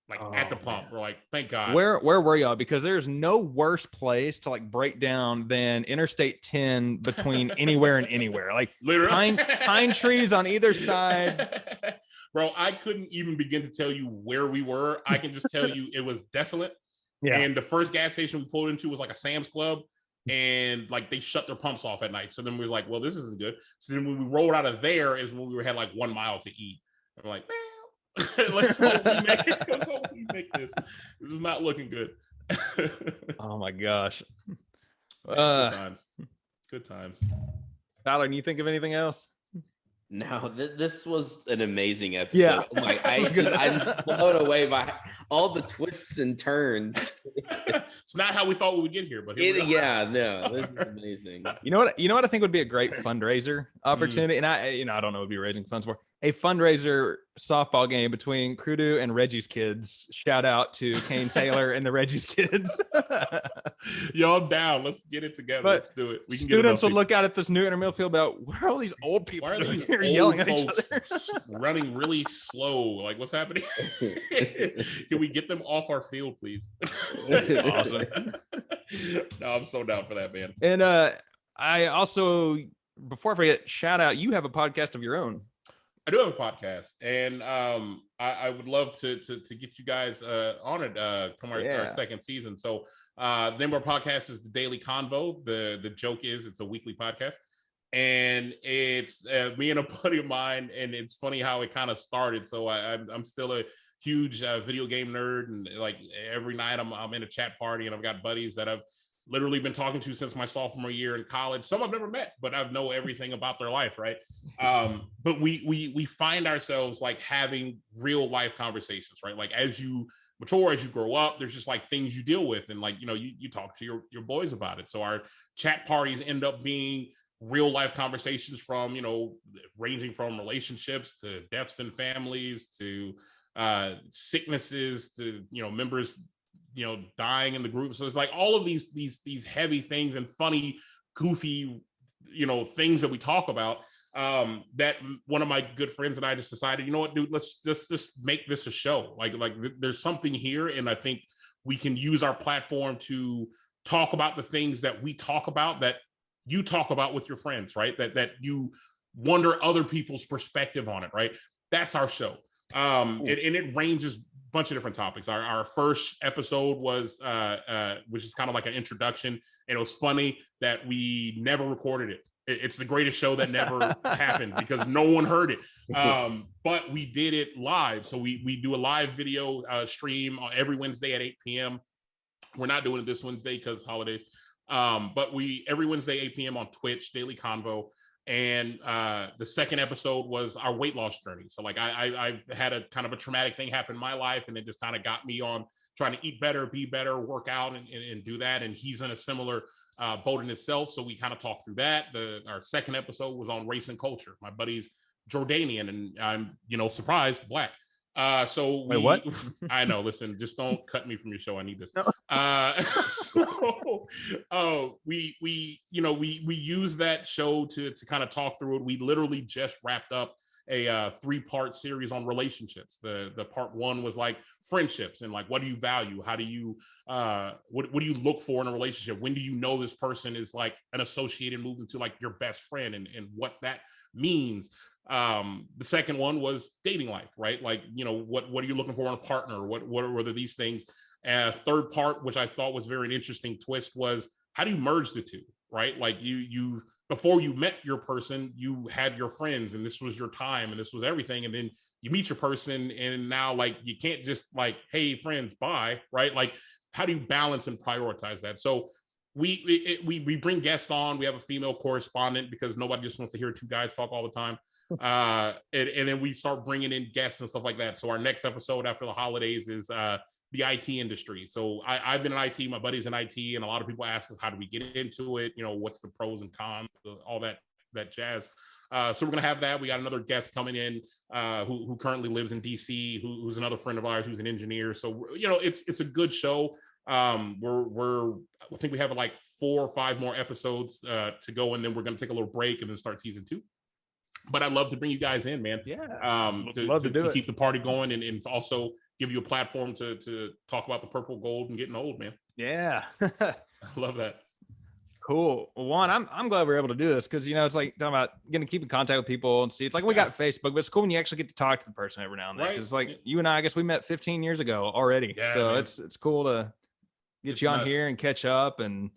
Speaker 4: Like at the pump, man. We're like, thank God.
Speaker 3: Where were y'all? Because there's no worse place to like break down than Interstate 10 between anywhere and anywhere. Like literally pine trees on either side.
Speaker 4: Bro, I couldn't even begin to tell you where we were. I can just tell you it was desolate. Yeah. And the first gas station we pulled into was like a Sam's Club, and like they shut their pumps off at night. So then we was like, well, this isn't good. So then when we rolled out of there is when we had like 1 mile to eat. I'm like, man. Let's hope we make this. This is not looking good.
Speaker 3: Oh my gosh.
Speaker 4: Good times.
Speaker 3: Tyler, can you think of anything else?
Speaker 2: No, this was an amazing episode.
Speaker 3: Yeah.
Speaker 2: Like I'm blown away by all the twists and turns.
Speaker 4: It's not how we thought we would get here, but
Speaker 2: this is amazing.
Speaker 3: You know what I think would be a great fundraiser opportunity, and I don't know what we'd be raising funds for. A fundraiser softball game between CruDoo and Reggie's Kids. Shout out to Kane Taylor and the Reggie's Kids.
Speaker 4: Yo, I'm down. Let's get it together.
Speaker 3: But
Speaker 4: let's do it. We can
Speaker 3: students would look out at this new intramural field about, where are all these old people here yelling at each other?
Speaker 4: Running really slow. Like, what's happening? Can we get them off our field, please?
Speaker 3: Awesome.
Speaker 4: No, I'm so down for that, man.
Speaker 3: And I also, before I forget, shout out, you have a podcast of your own.
Speaker 4: I do have a podcast, and I would love to get you guys on it come our second season. So the name of our podcast is The Daily Convo. The joke is it's a weekly podcast, and it's me and a buddy of mine, and it's funny how it kind of started. So I'm still a huge video game nerd, and like every night I'm in a chat party, and I've got buddies that I've literally been talking to since my sophomore year in college. Some I've never met, but I know everything about their life, right? But we find ourselves like having real life conversations, right? Like as you mature, as you grow up, there's just like things you deal with, and like you talk to your boys about it. So our chat parties end up being real life conversations from ranging from relationships to deaths in families to sicknesses to members dying in the group. So it's like all of these heavy things and funny, goofy, things that we talk about. That one of my good friends and I just decided, you know what, dude, let's just make this a show. Like there's something here, and I think we can use our platform to talk about the things that we talk about, that you talk about with your friends, right? That you wonder other people's perspective on it, right? That's our show. And it ranges bunch of different topics. Our first episode was which is kind of like an introduction, and it was funny that we never recorded it. It's the greatest show that never happened because no one heard it. But we did it live. So we do a live video stream every Wednesday at 8 p.m. We're not doing it this Wednesday because holidays. But every Wednesday 8 p.m. on Twitch, Daily Convo. And the second episode was our weight loss journey. So like I've had a kind of a traumatic thing happen in my life, and it just kind of got me on trying to eat better, be better, work out, and do that. And he's in a similar boat in itself. So we kind of talked through that. Our second episode was on race and culture. My buddy's Jordanian, and I'm surprised, black. So
Speaker 3: Wait, what?
Speaker 4: I know. Listen, just don't cut me from your show. I need this.
Speaker 3: No.
Speaker 4: We use that show to kind of talk through it. We literally just wrapped up a 3-part series on relationships. The part 1 was like friendships and like, what do you value? How do you what do you look for in a relationship? When do you know this person is like an associated moving to like your best friend and what that means? The second one was dating life, right? Like, what are you looking for in a partner? What are these things? Third part, which I thought was very interesting twist, was how do you merge the two, right? Like you before you met your person, you had your friends and this was your time and this was everything. And then you meet your person and now like, you can't just like, hey friends, bye, right? Like, how do you balance and prioritize that? So we bring guests on. We have a female correspondent because nobody just wants to hear 2 guys talk all the time. And then we start bringing in guests and stuff like that. So our next episode after the holidays is the IT industry. So I've been in IT, my buddy's in IT, and a lot of people ask us, how do we get into it? What's the pros and cons, all that jazz. So we're gonna have that. We got another guest coming in who currently lives in DC, who's another friend of ours who's an engineer. So it's a good show. I think we have like 4 or 5 more episodes to go, and then we're gonna take a little break and then start season 2. But I'd love to bring you guys in, man.
Speaker 3: Yeah.
Speaker 4: To keep the party going and also give you a platform to talk about the purple gold and getting old, man.
Speaker 3: Yeah.
Speaker 4: I love that.
Speaker 3: Cool. Well, Juan, I'm glad we're able to do this because it's like talking about getting to keep in contact with people and see. It's like we got Facebook, but it's cool when you actually get to talk to the person every now and then. Because like you and I guess we met 15 years ago already. Yeah, so man. It's cool to get you on here and catch up and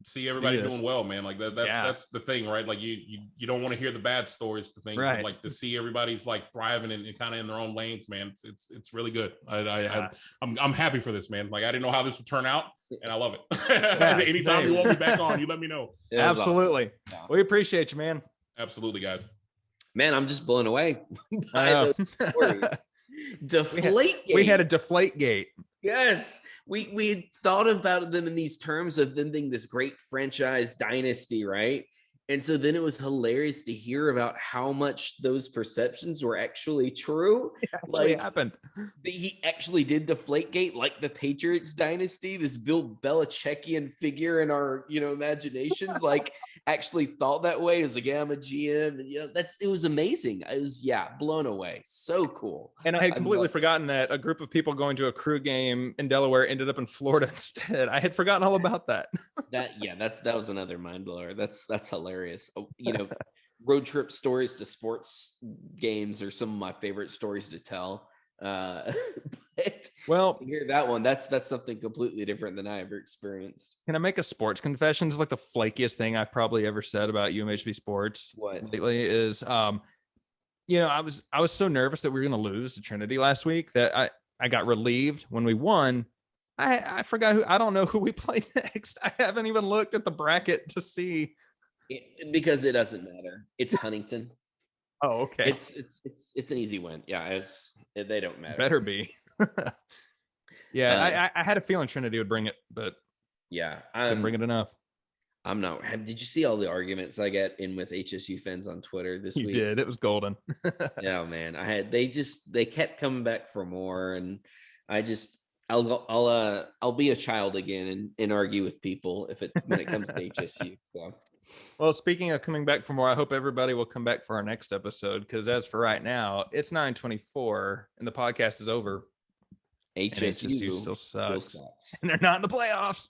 Speaker 4: see everybody doing well, man. Like that's the thing, right? Like you don't want to hear the bad stories, the things, right? But like to see everybody's like thriving and kind of in their own lanes, man. It's really good. I'm happy for this, man. Like I didn't know how this would turn out, and I love it. Yeah, anytime you want me back on, you let me know.
Speaker 3: Absolutely. Awesome. We appreciate you, man.
Speaker 4: Absolutely, guys.
Speaker 2: Man, I'm just blown away by those stories. Deflategate.
Speaker 3: We had a deflate gate.
Speaker 2: Yes. We thought about them in these terms of them being this great franchise dynasty, right? And so then it was hilarious to hear about how much those perceptions were actually true.
Speaker 3: It actually happened.
Speaker 2: He actually did Deflategate, like the Patriots dynasty, this Bill Belichickian figure in our, imaginations, like actually thought that way. It was like, yeah, I'm a GM. And it was amazing. I was, blown away. So cool.
Speaker 3: And I had completely forgotten that a group of people going to a crew game in Delaware ended up in Florida instead. I had forgotten all about that.
Speaker 2: That was another mind blower. That's hilarious. Road trip stories to sports games are some of my favorite stories to tell. But to hear that one, that's something completely different than I ever experienced.
Speaker 3: Can I make a sports confession? It's like the flakiest thing I've probably ever said about UMHB sports.
Speaker 2: What
Speaker 3: lately is, I was so nervous that we were going to lose to Trinity last week that I got relieved when we won. I forgot I don't know who we play next. I haven't even looked at the bracket to see.
Speaker 2: Because it doesn't matter. It's Huntington.
Speaker 3: Oh, okay.
Speaker 2: It's an easy win. Yeah, they don't matter.
Speaker 3: Better be. Yeah, I had a feeling Trinity would bring it, but didn't bring it enough.
Speaker 2: I'm not. Did you see all the arguments I get in with HSU fans on Twitter this week?
Speaker 3: You did. It was golden.
Speaker 2: Yeah, man. They kept coming back for more, and I'll be a child again and argue with people when it comes to HSU. So.
Speaker 3: Well, speaking of coming back for more, I hope everybody will come back for our next episode because as for right now, it's 9:24 and the podcast is over.
Speaker 2: HSU
Speaker 3: still sucks. And they're not in the playoffs.